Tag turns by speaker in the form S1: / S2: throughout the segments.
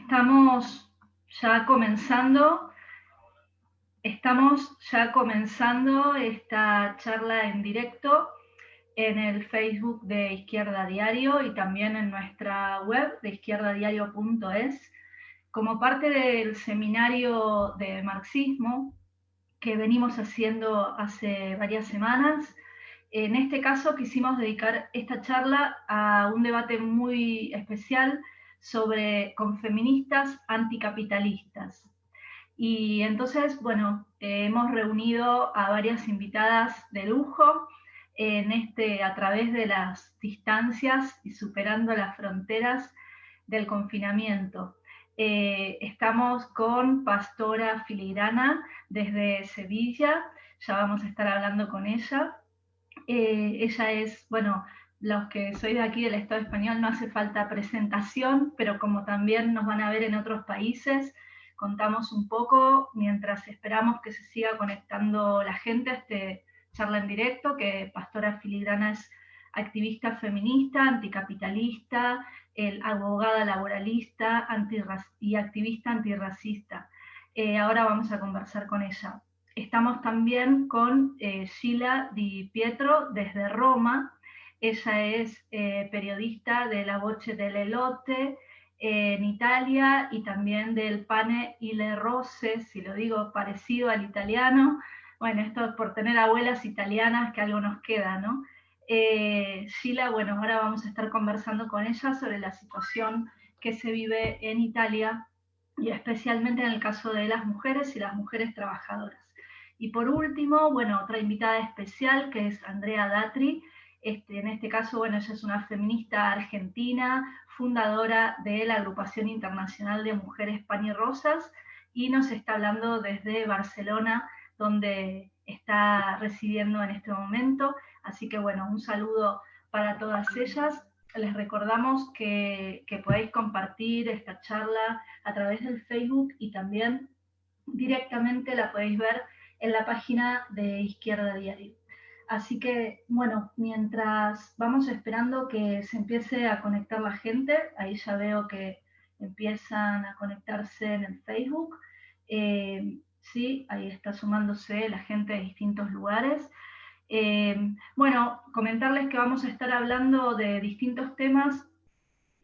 S1: Estamos ya comenzando, esta charla en directo en el Facebook de Izquierda Diario y también en nuestra web de izquierdadiario.es, como parte del seminario de marxismo que venimos haciendo hace varias semanas. En este caso quisimos dedicar esta charla a un debate muy especial con feministas anticapitalistas. Y entonces, bueno, hemos reunido a varias invitadas de lujo a través de las distancias y superando las fronteras del confinamiento. Estamos con Pastora Filigrana desde Sevilla, ya vamos a estar hablando con ella. Ella es, bueno, los que soy de aquí del Estado español no hace falta presentación, pero como también nos van a ver en otros países, contamos un poco mientras esperamos que se siga conectando la gente a este charla en directo, que Pastora Filigrana es activista feminista, anticapitalista, abogada laboralista y activista antirracista. Ahora vamos a conversar con ella. Estamos también con Sheila Di Pietro desde Roma. Ella es periodista de La Voce dell'Elote en Italia y también del Pane y le Rose, si lo digo parecido al italiano. Bueno, esto es por tener abuelas italianas, que algo nos queda, ¿no? Sheila, bueno, ahora vamos a estar conversando con ella sobre la situación que se vive en Italia y especialmente en el caso de las mujeres y las mujeres trabajadoras. Y por último, bueno, otra invitada especial que es Andrea Datri. En este caso, bueno, ella es una feminista argentina, fundadora de la Agrupación Internacional de Mujeres Panirrosas y nos está hablando desde Barcelona, donde está residiendo en este momento. Así que bueno, un saludo para todas ellas. Les recordamos que podéis compartir esta charla a través del Facebook y también directamente la podéis ver en la página de Izquierda Diario. Así que, bueno, mientras vamos esperando que se empiece a conectar la gente, ahí ya veo que empiezan a conectarse en el Facebook. Sí, ahí está sumándose la gente de distintos lugares. Bueno, comentarles que vamos a estar hablando de distintos temas,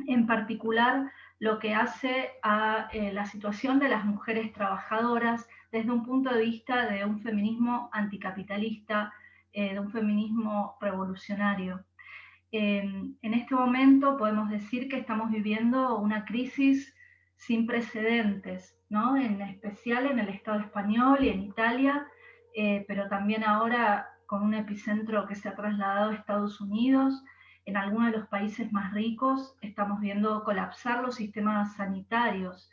S1: en particular lo que hace a la situación de las mujeres trabajadoras desde un punto de vista de un feminismo anticapitalista, de un feminismo revolucionario. En este momento podemos decir que estamos viviendo una crisis sin precedentes, ¿no? En especial en el Estado español y en Italia, pero también ahora con un epicentro que se ha trasladado a Estados Unidos. En algunos de los países más ricos estamos viendo colapsar los sistemas sanitarios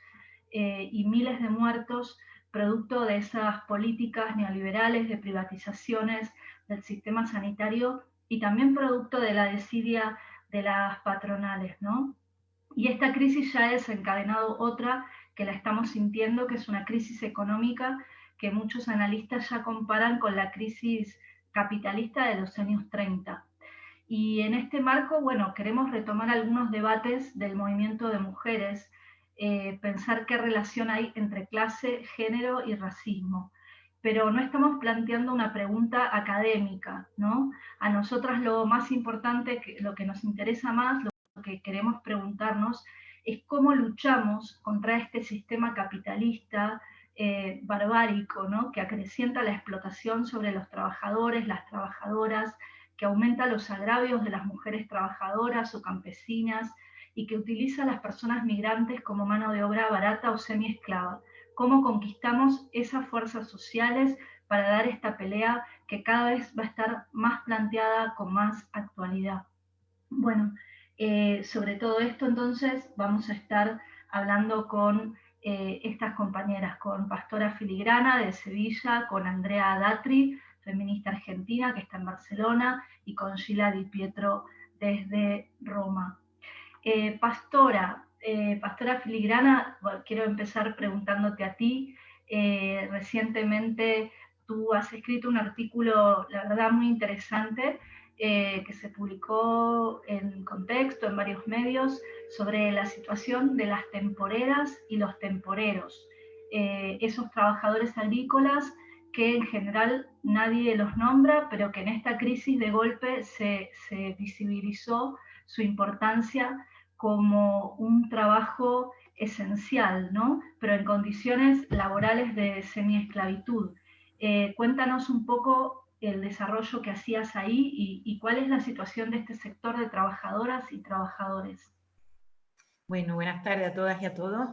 S1: y miles de muertos producto de esas políticas neoliberales de privatizaciones del sistema sanitario y también producto de la desidia de las patronales, ¿no? Y esta crisis ya ha desencadenado otra que la estamos sintiendo, que es una crisis económica que muchos analistas ya comparan con la crisis capitalista de los años 30. Y en este marco, bueno, queremos retomar algunos debates del movimiento de mujeres, pensar qué relación hay entre clase, género y racismo. Pero no estamos planteando una pregunta académica, ¿no? A nosotras lo más importante, lo que nos interesa más, lo que queremos preguntarnos, es cómo luchamos contra este sistema capitalista barbárico, ¿no? Que acrecienta la explotación sobre los trabajadores, las trabajadoras, que aumenta los agravios de las mujeres trabajadoras o campesinas y que utiliza a las personas migrantes como mano de obra barata o semiesclava. ¿Cómo conquistamos esas fuerzas sociales para dar esta pelea que cada vez va a estar más planteada con más actualidad? Bueno, sobre todo esto entonces vamos a estar hablando con estas compañeras, con Pastora Filigrana de Sevilla, con Andrea Datri, feminista argentina que está en Barcelona, y con Sheila Di Pietro desde Roma. Pastora Filigrana, bueno, quiero empezar preguntándote a ti. Recientemente tú has escrito un artículo, la verdad, muy interesante que se publicó en Contexto, en varios medios, sobre la situación de las temporeras y los temporeros, esos trabajadores agrícolas que en general nadie los nombra, pero que en esta crisis de golpe se visibilizó su importancia como un trabajo esencial, ¿no? Pero en condiciones laborales de semiesclavitud. Cuéntanos un poco el desarrollo que hacías ahí y cuál es la situación de este sector de trabajadoras y trabajadores.
S2: Bueno, buenas tardes a todas y a todos.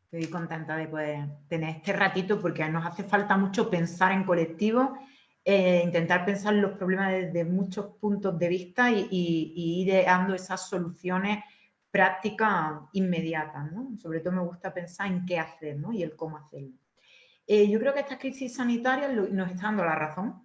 S2: Estoy contenta de poder tener este ratito porque nos hace falta mucho pensar en colectivo, intentar pensar los problemas desde muchos puntos de vista y ir dando esas soluciones prácticas inmediatas, ¿no? Sobre todo me gusta pensar en qué hacer, ¿no? Y el cómo hacerlo. Yo creo que esta crisis sanitaria nos está dando la razón.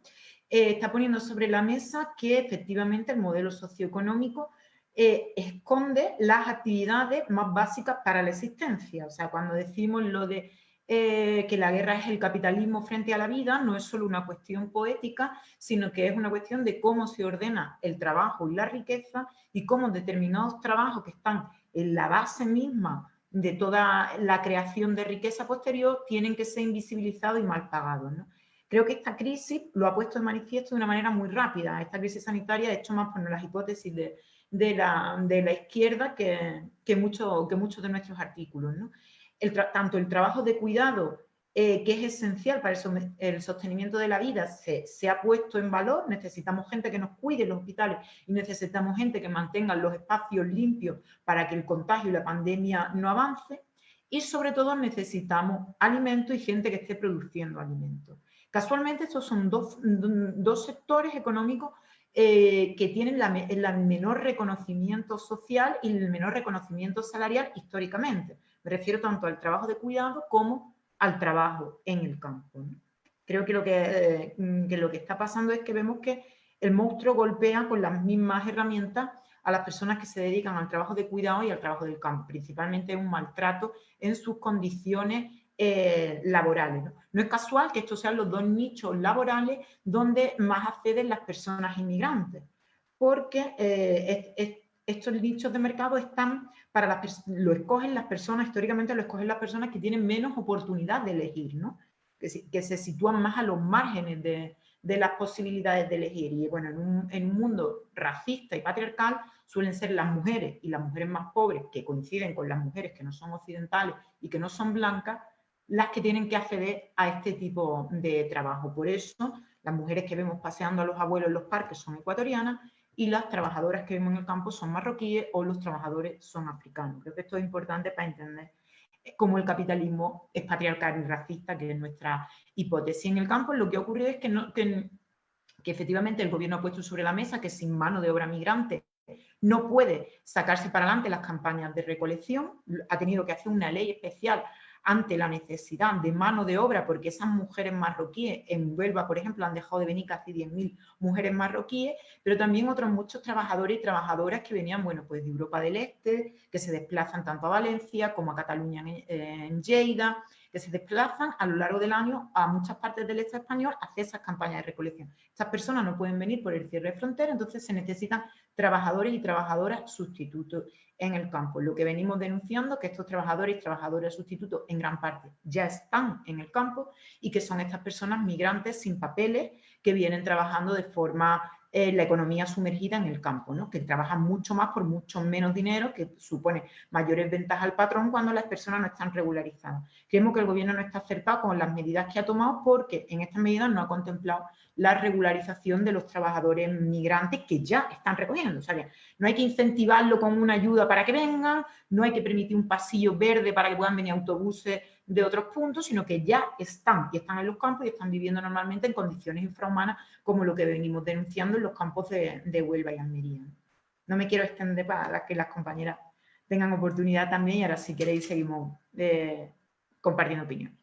S2: Está poniendo sobre la mesa que efectivamente el modelo socioeconómico esconde las actividades más básicas para la existencia. O sea, cuando decimos lo de que la guerra es el capitalismo frente a la vida, no es solo una cuestión poética, sino que es una cuestión de cómo se ordena el trabajo y la riqueza y cómo determinados trabajos que están en la base misma de toda la creación de riqueza posterior tienen que ser invisibilizados y mal pagados, ¿no? Creo que esta crisis lo ha puesto de manifiesto de una manera muy rápida. Esta crisis sanitaria ha hecho más por las hipótesis de la izquierda que muchos de nuestros artículos, ¿no? Tanto el trabajo de cuidado, que es esencial para el sostenimiento de la vida, se ha puesto en valor. Necesitamos gente que nos cuide en los hospitales y necesitamos gente que mantenga los espacios limpios para que el contagio y la pandemia no avance. Y sobre todo necesitamos alimentos y gente que esté produciendo alimentos. Casualmente estos son dos sectores económicos que tienen el menor reconocimiento social y el menor reconocimiento salarial históricamente. Me refiero tanto al trabajo de cuidado como al trabajo en el campo, ¿no? Creo que lo que está pasando es que vemos que el monstruo golpea con las mismas herramientas a las personas que se dedican al trabajo de cuidado y al trabajo del campo, principalmente un maltrato en sus condiciones laborales, ¿no? No es casual que estos sean los dos nichos laborales donde más acceden las personas inmigrantes, porque estos nichos de mercado están lo escogen las personas, históricamente lo escogen las personas que tienen menos oportunidad de elegir, ¿no? Que se sitúan más a los márgenes de las posibilidades de elegir. Y bueno, en un mundo racista y patriarcal suelen ser las mujeres y las mujeres más pobres, que coinciden con las mujeres que no son occidentales y que no son blancas, las que tienen que acceder a este tipo de trabajo. Por eso, las mujeres que vemos paseando a los abuelos en los parques son ecuatorianas y las trabajadoras que vemos en el campo son marroquíes o los trabajadores son africanos. Creo que esto es importante para entender cómo el capitalismo es patriarcal y racista, que es nuestra hipótesis. En el campo lo que ha ocurrido es que efectivamente el gobierno ha puesto sobre la mesa que sin mano de obra migrante no puede sacarse para adelante las campañas de recolección, ha tenido que hacer una ley especial ante la necesidad de mano de obra, porque esas mujeres marroquíes en Huelva, por ejemplo, han dejado de venir casi 10.000 mujeres marroquíes, pero también otros muchos trabajadores y trabajadoras que venían, bueno, pues de Europa del Este, que se desplazan tanto a Valencia como a Cataluña en Lleida, que se desplazan a lo largo del año a muchas partes del Estado español a hacer esas campañas de recolección. Estas personas no pueden venir por el cierre de fronteras, entonces se necesitan trabajadores y trabajadoras sustitutos en el campo. Lo que venimos denunciando es que estos trabajadores y trabajadoras sustitutos en gran parte ya están en el campo y que son estas personas migrantes sin papeles que vienen trabajando de forma la economía sumergida en el campo, ¿no? Que trabajan mucho más por mucho menos dinero, que supone mayores ventajas al patrón cuando las personas no están regularizadas. Creemos que el gobierno no está acertado con las medidas que ha tomado porque en estas medidas no ha contemplado la regularización de los trabajadores migrantes que ya están recogiendo. O sea, que no hay que incentivarlo con una ayuda para que vengan, no hay que permitir un pasillo verde para que puedan venir autobuses de otros puntos, sino que ya están en los campos y están viviendo normalmente en condiciones infrahumanas como lo que venimos denunciando en los campos de Huelva y Almería. No me quiero extender para que las compañeras tengan oportunidad también y ahora si queréis seguimos compartiendo opiniones.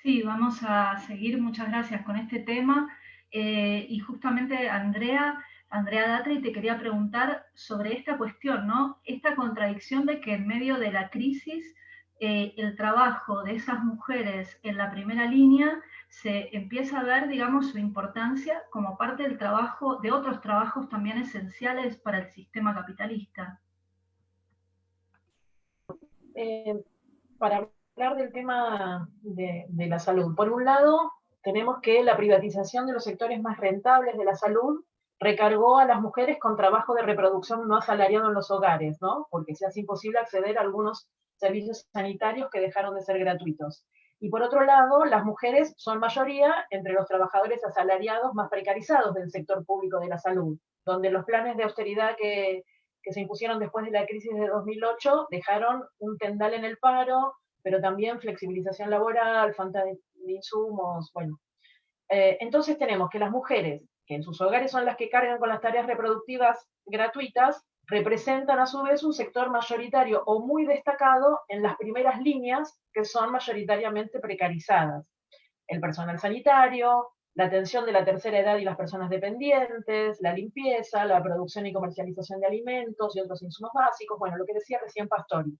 S1: Sí, vamos a seguir, muchas gracias con este tema. Y justamente Andrea Datri, te quería preguntar sobre esta cuestión, ¿no? Esta contradicción de que en medio de la crisis el trabajo de esas mujeres en la primera línea se empieza a ver, digamos, su importancia como parte del trabajo, de otros trabajos también esenciales para el sistema capitalista.
S3: Para hablar del tema de la salud, por un lado, tenemos que la privatización de los sectores más rentables de la salud recargó a las mujeres con trabajo de reproducción no asalariado en los hogares, ¿no? Porque se hace imposible acceder a algunos servicios sanitarios que dejaron de ser gratuitos. Y por otro lado, las mujeres son mayoría entre los trabajadores asalariados más precarizados del sector público de la salud, donde los planes de austeridad que se impusieron después de la crisis de 2008 dejaron un tendal en el paro, pero también flexibilización laboral, falta de insumos, bueno. Entonces tenemos que las mujeres, que en sus hogares son las que cargan con las tareas reproductivas gratuitas, representan a su vez un sector mayoritario o muy destacado en las primeras líneas que son mayoritariamente precarizadas. El personal sanitario, la atención de la tercera edad y las personas dependientes, la limpieza, la producción y comercialización de alimentos y otros insumos básicos, bueno, lo que decía recién Pastori.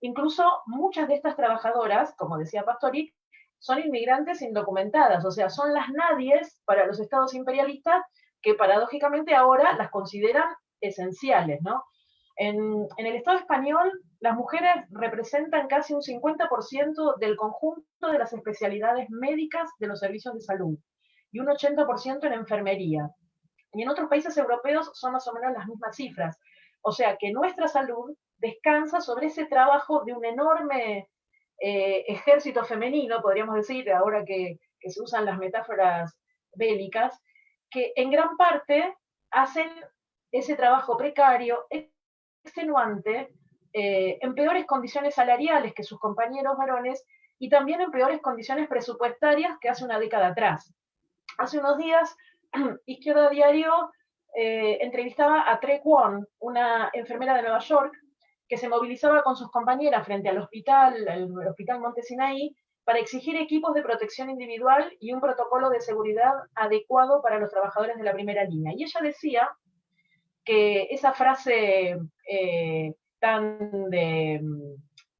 S3: Incluso muchas de estas trabajadoras, como decía Pastori, son inmigrantes indocumentadas, o sea, son las nadies para los estados imperialistas que paradójicamente ahora las consideran esenciales, ¿no? En el Estado español, las mujeres representan casi un 50% del conjunto de las especialidades médicas de los servicios de salud y un 80% en enfermería. Y en otros países europeos son más o menos las mismas cifras. O sea que nuestra salud descansa sobre ese trabajo de un enorme ejército femenino, podríamos decir, ahora que se usan las metáforas bélicas, que en gran parte hacen ese trabajo precario, extenuante, en peores condiciones salariales que sus compañeros varones y también en peores condiciones presupuestarias que hace una década atrás. Hace unos días, Izquierda Diario entrevistaba a Tre Kwon, una enfermera de Nueva York, que se movilizaba con sus compañeras frente al hospital Monte Sinaí, para exigir equipos de protección individual y un protocolo de seguridad adecuado para los trabajadores de la primera línea. Y ella decía que esa frase tan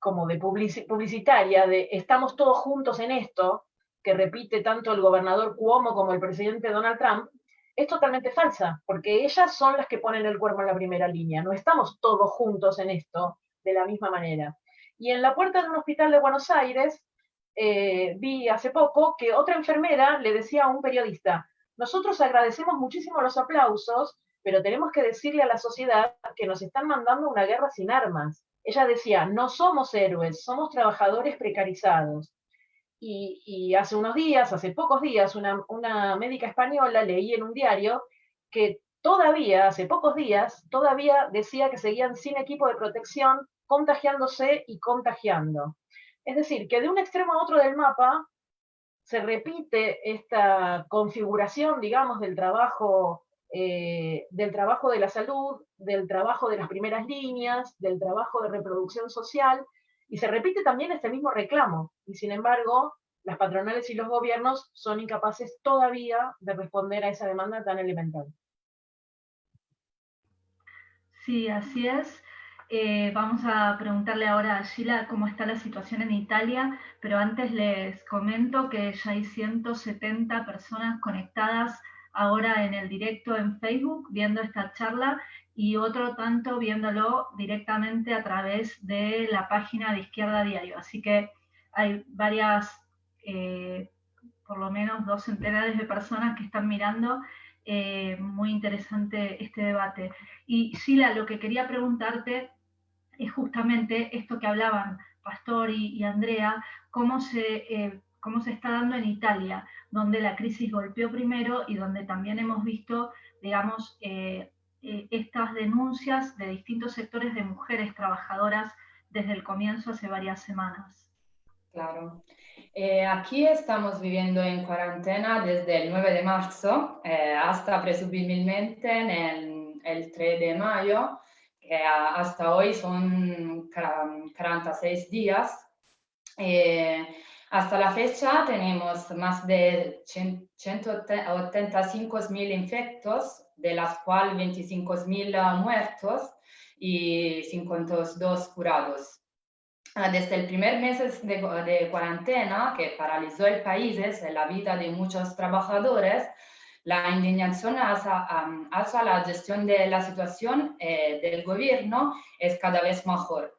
S3: como de publicitaria, de estamos todos juntos en esto, que repite tanto el gobernador Cuomo como el presidente Donald Trump, es totalmente falsa, porque ellas son las que ponen el cuerpo en la primera línea, no estamos todos juntos en esto de la misma manera. Y en la puerta de un hospital de Buenos Aires, vi hace poco que otra enfermera le decía a un periodista, nosotros agradecemos muchísimo los aplausos, pero tenemos que decirle a la sociedad que nos están mandando una guerra sin armas. Ella decía, no somos héroes, somos trabajadores precarizados. Y hace unos días, hace pocos días, una médica española leí en un diario que todavía, hace pocos días, todavía decía que seguían sin equipo de protección, contagiándose y contagiando. Es decir, que de un extremo a otro del mapa se repite esta configuración, digamos, del trabajo de la salud, del trabajo de las primeras líneas, del trabajo de reproducción social, y se repite también este mismo reclamo. Y sin embargo, las patronales y los gobiernos son incapaces todavía de responder a esa demanda tan elemental.
S1: Sí, así es. Vamos a preguntarle ahora a Sheila cómo está la situación en Italia, pero antes les comento que ya hay 170 personas conectadas ahora en el directo en Facebook viendo esta charla y otro tanto viéndolo directamente a través de la página de Izquierda Diario. Así que hay varias, por lo menos 2 centenares de personas que están mirando. Muy interesante este debate. Y Sheila, lo que quería preguntarte es justamente esto que hablaban Pastori y Andrea, cómo se está dando en Italia, donde la crisis golpeó primero y donde también hemos visto, digamos, estas denuncias de distintos sectores de mujeres trabajadoras desde el comienzo hace varias semanas.
S4: Claro. Aquí estamos viviendo en cuarentena desde el 9 de marzo hasta presumibilmente el 3 de mayo, que hasta hoy son 46 días. Hasta la fecha tenemos más de 185.000 infectos, de las cuales 25.000 muertos y 52 curados. Desde el primer mes de cuarentena que paralizó el país, la vida de muchos trabajadores, la indignación hacia la gestión de la situación del gobierno es cada vez mejor.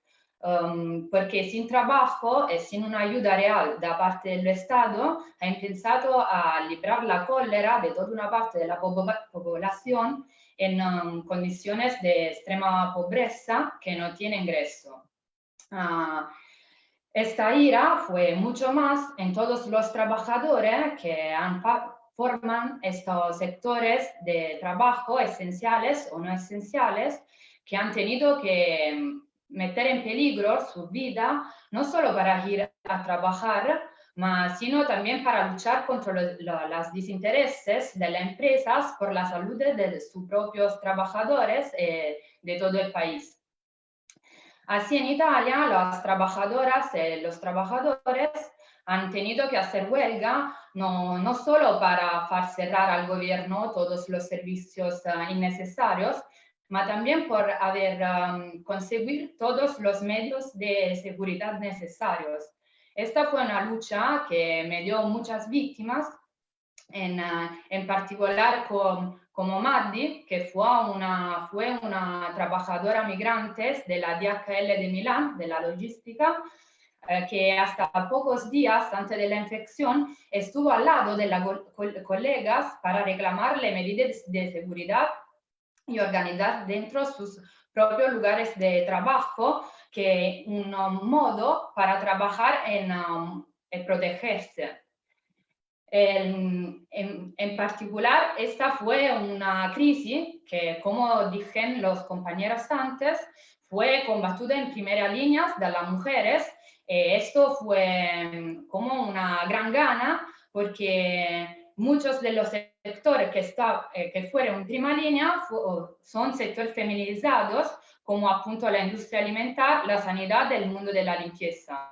S4: Porque sin trabajo y sin una ayuda real de parte del Estado, ha empezado a librar la cólera de toda una parte de la población en condiciones de extrema pobreza que no tiene ingreso. Esta ira fue mucho más en todos los trabajadores que forman estos sectores de trabajo esenciales o no esenciales, que han tenido que meter en peligro su vida, no solo para ir a trabajar, sino también para luchar contra los desintereses de las empresas por la salud de sus propios trabajadores de todo el país. Así en Italia, las trabajadoras y los trabajadores han tenido que hacer huelga, no solo para hacer cerrar al gobierno todos los servicios innecesarios, pero también por haber conseguido todos los medios de seguridad necesarios. Esta fue una lucha que me dio muchas víctimas, en particular como Maddi, que fue una trabajadora migrante de la DHL de Milán, de la logística, que hasta pocos días antes de la infección estuvo al lado de las colegas para reclamarle medidas de seguridad y organizar dentro sus propios lugares de trabajo, que un modo para trabajar en protegerse. En particular, esta fue una crisis que, como dijeron los compañeros antes, fue combatida en primera línea de las mujeres. Esto fue como una gran gana, porque muchos de los sectores que fueron en primera línea son sectores feminizados, como appunto la industria alimentar, la sanidad y el mundo de la limpieza.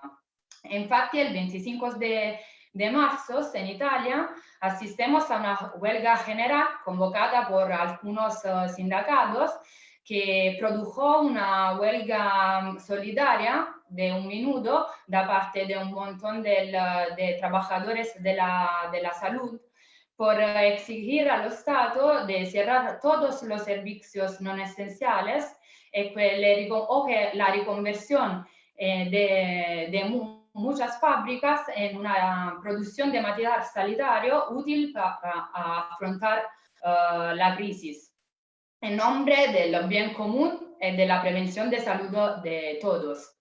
S4: Infatti, el 25 de marzo, en Italia, asistimos a una huelga general convocada por algunos sindicatos, que produjo una huelga solidaria de un minuto de parte de un montón de trabajadores de la salud, por exigir al Estado de cerrar todos los servicios no esenciales o que la reconversión de muchas fábricas en una producción de material sanitario útil para afrontar la crisis, en nombre del bien común y de la prevención de salud de todos.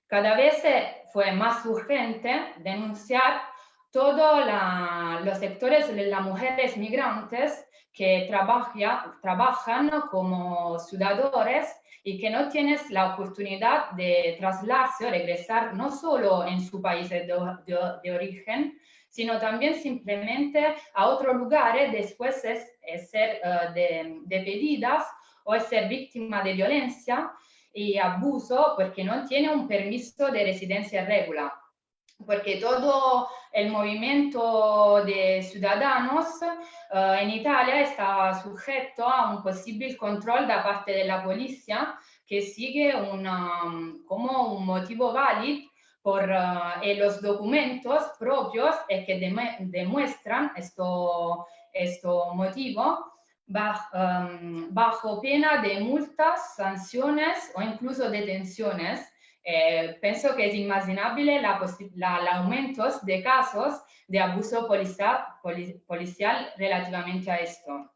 S4: Cada vez fue más urgente denunciar todos los sectores de las mujeres migrantes que trabajan como ciudadanos y que no tienen la oportunidad de trasladarse o regresar no solo en su país de origen, sino también simplemente a otros lugares después de ser despedidas o ser víctimas de violencia y abuso, porque no tienen un permiso de residencia regular. Porque todo el movimiento de ciudadanos en Italia está sujeto a un posible control de parte de la policía, que sigue como un motivo válido por los documentos propios que demuestran este motivo, bajo pena de multas, sanciones o incluso detenciones. Pienso que es inimaginable el aumento de casos de abuso policial relativamente a esto.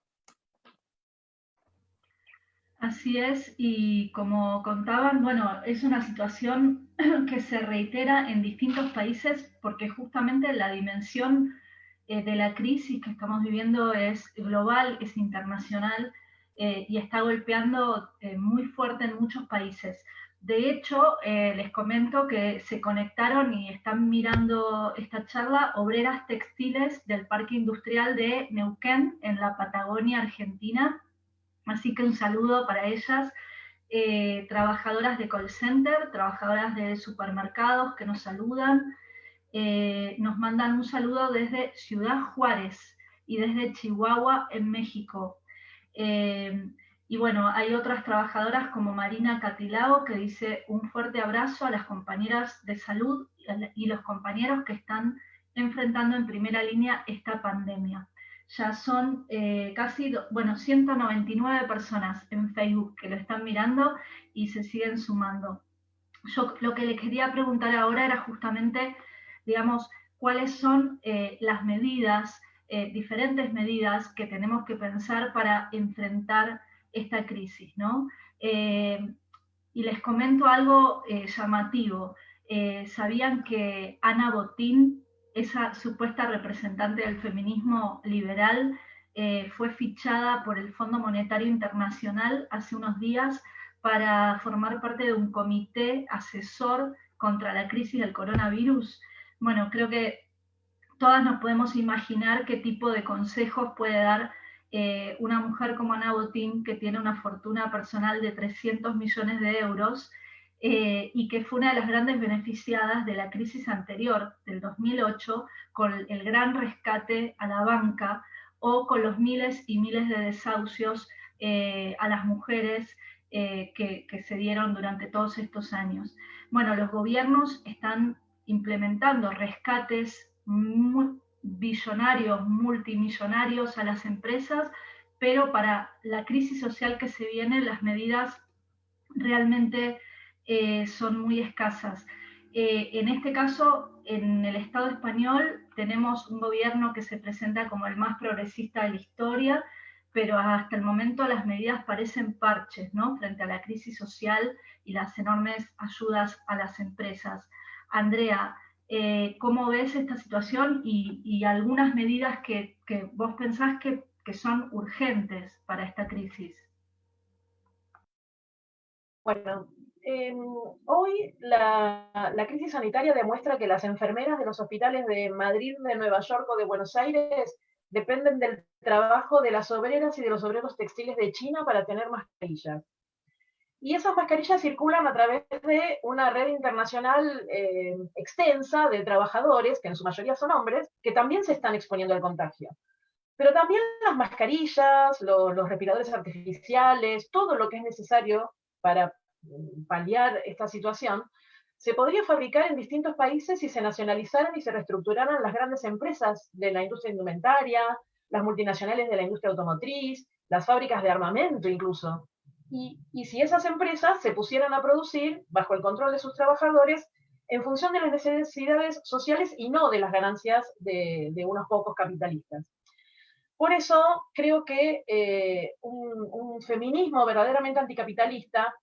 S1: Así es, y como contaban, bueno, es una situación que se reitera en distintos países porque justamente la dimensión de la crisis que estamos viviendo es global, es internacional y está golpeando muy fuerte en muchos países. De hecho, les comento que se conectaron y están mirando esta charla obreras textiles del Parque Industrial de Neuquén, en la Patagonia Argentina. Así que un saludo para ellas, trabajadoras de call center, trabajadoras de supermercados que nos saludan. Nos mandan un saludo desde Ciudad Juárez y desde Chihuahua, en México. Y bueno, hay otras trabajadoras como Marina Catilao que dice un fuerte abrazo a las compañeras de salud y los compañeros que están enfrentando en primera línea esta pandemia. Ya son casi, 199 personas en Facebook que lo están mirando y se siguen sumando. Yo lo que le quería preguntar ahora era justamente, digamos, cuáles son las medidas, diferentes medidas que tenemos que pensar para enfrentar esta crisis, ¿no? Y les comento algo llamativo. ¿Sabían que Ana Botín, esa supuesta representante del feminismo liberal, fue fichada por el Fondo Monetario Internacional hace unos días para formar parte de un comité asesor contra la crisis del coronavirus? Bueno, creo que todas nos podemos imaginar qué tipo de consejos puede dar una mujer como Ana Botín, que tiene una fortuna personal de 300 millones de euros y que fue una de las grandes beneficiadas de la crisis anterior, del 2008, con el gran rescate a la banca o con los miles y miles de desahucios a las mujeres que se dieron durante todos estos años. Bueno, los gobiernos están implementando rescates billonarios, multimillonarios a las empresas, pero para la crisis social que se viene, las medidas realmente son muy escasas. En este caso, en el Estado español tenemos un gobierno que se presenta como el más progresista de la historia, pero hasta el momento las medidas parecen parches, ¿no?, frente a la crisis social y las enormes ayudas a las empresas. Andrea, ¿cómo ves esta situación y algunas medidas que vos pensás que son urgentes para esta crisis?
S3: Bueno, hoy la crisis sanitaria demuestra que las enfermeras de los hospitales de Madrid, de Nueva York o de Buenos Aires dependen del trabajo de las obreras y de los obreros textiles de China para tener mascarillas. Y esas mascarillas circulan a través de una red internacional extensa de trabajadores, que en su mayoría son hombres, que también se están exponiendo al contagio. Pero también las mascarillas, los respiradores artificiales, todo lo que es necesario para paliar esta situación, se podría fabricar en distintos países si se nacionalizaran y se reestructuraran las grandes empresas de la industria indumentaria, las multinacionales de la industria automotriz, las fábricas de armamento incluso. Y si esas empresas se pusieran a producir bajo el control de sus trabajadores en función de las necesidades sociales y no de las ganancias de unos pocos capitalistas. Por eso creo que un feminismo verdaderamente anticapitalista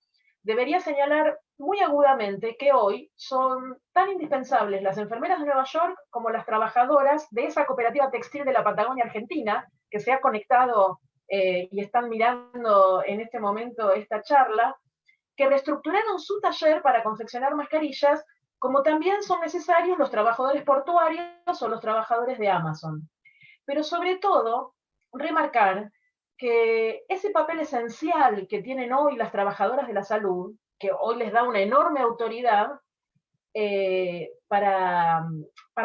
S3: debería señalar muy agudamente que hoy son tan indispensables las enfermeras de Nueva York como las trabajadoras de esa cooperativa textil de la Patagonia Argentina, que se ha conectado y están mirando en este momento esta charla, que reestructuraron su taller para confeccionar mascarillas, como también son necesarios los trabajadores portuarios o los trabajadores de Amazon. Pero sobre todo, remarcar que ese papel esencial que tienen hoy las trabajadoras de la salud, que hoy les da una enorme autoridad para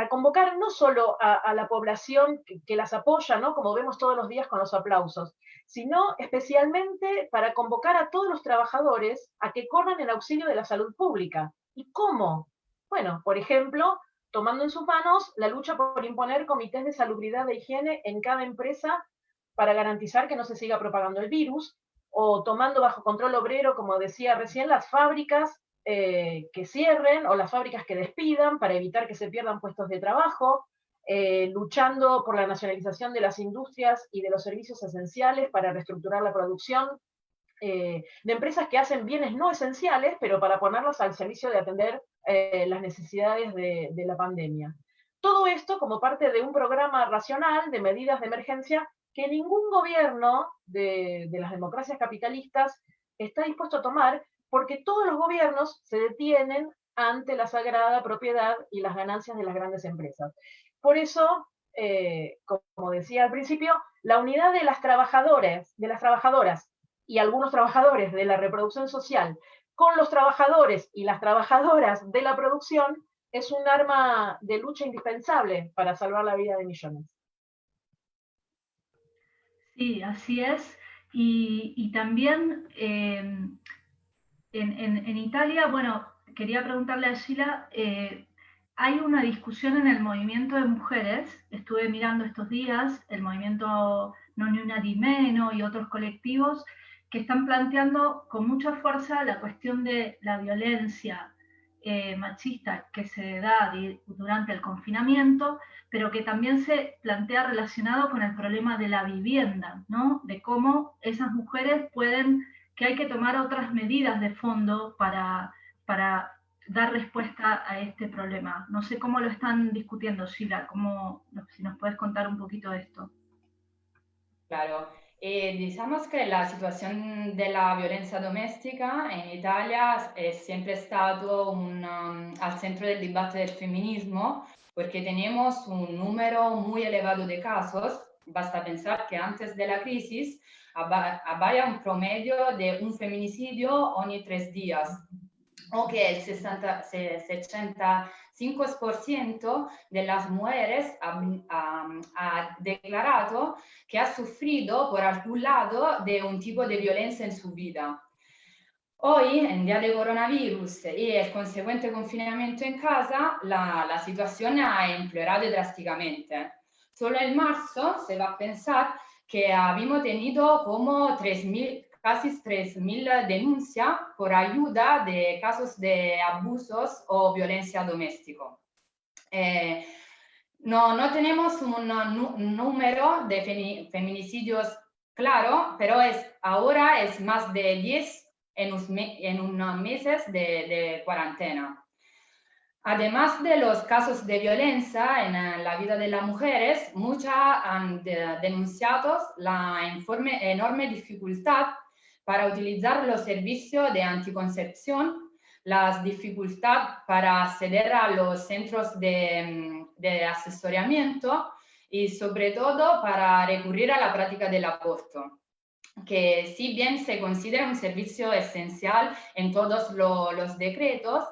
S3: convocar no solo a la población que las apoya, ¿no?, como vemos todos los días con los aplausos, sino especialmente para convocar a todos los trabajadores a que corran en auxilio de la salud pública. ¿Y cómo? Bueno, por ejemplo, tomando en sus manos la lucha por imponer comités de salubridad de higiene en cada empresa para garantizar que no se siga propagando el virus, o tomando bajo control obrero, como decía recién, las fábricas que cierren o las fábricas que despidan para evitar que se pierdan puestos de trabajo, luchando por la nacionalización de las industrias y de los servicios esenciales para reestructurar la producción de empresas que hacen bienes no esenciales, pero para ponerlos al servicio de atender las necesidades de la pandemia. Todo esto como parte de un programa racional de medidas de emergencia que ningún gobierno de las democracias capitalistas está dispuesto a tomar, porque todos los gobiernos se detienen ante la sagrada propiedad y las ganancias de las grandes empresas. Por eso, como decía al principio, la unidad de las trabajadoras y algunos trabajadores de la reproducción social con los trabajadores y las trabajadoras de la producción es un arma de lucha indispensable para salvar la vida de millones.
S1: Sí, así es. Y también en Italia, bueno, quería preguntarle a Sheila, hay una discusión en el movimiento de mujeres, estuve mirando estos días, el movimiento No Ni Una Di Meno y otros colectivos, que están planteando con mucha fuerza la cuestión de la violencia machista que se da durante el confinamiento, pero que también se plantea relacionado con el problema de la vivienda, ¿no? De cómo esas mujeres pueden, que hay que tomar otras medidas de fondo para dar respuesta a este problema. No sé cómo lo están discutiendo, Sheila, si nos puedes contar un poquito de esto.
S4: Claro, digamos que la situación de la violencia doméstica en Italia es siempre stato al centro del debate del feminismo, porque tenemos un número muy elevado de casos. Basta pensar que antes de la crisis había un promedio de un feminicidio ogni 3 días, o que el 65% de las mujeres ha declarado que ha sufrido por algún lado de un tipo de violencia en su vida. Hoy, en día de coronavirus y el consecuente confinamiento en casa, la situación ha empeorado drásticamente. Solo en marzo se va a pensar que habíamos tenido como casi 3.000 denuncias por ayuda de casos de abusos o violencia doméstica. No tenemos un número de feminicidios claro, pero ahora es más de 10 en unos meses de cuarentena. Además de los casos de violencia en la vida de las mujeres, muchas han denunciado la enorme dificultad para utilizar los servicios de anticoncepción, las dificultades para acceder a los centros de asesoramiento y sobre todo para recurrir a la práctica del aborto, que si bien se considera un servicio esencial en todos los decretos,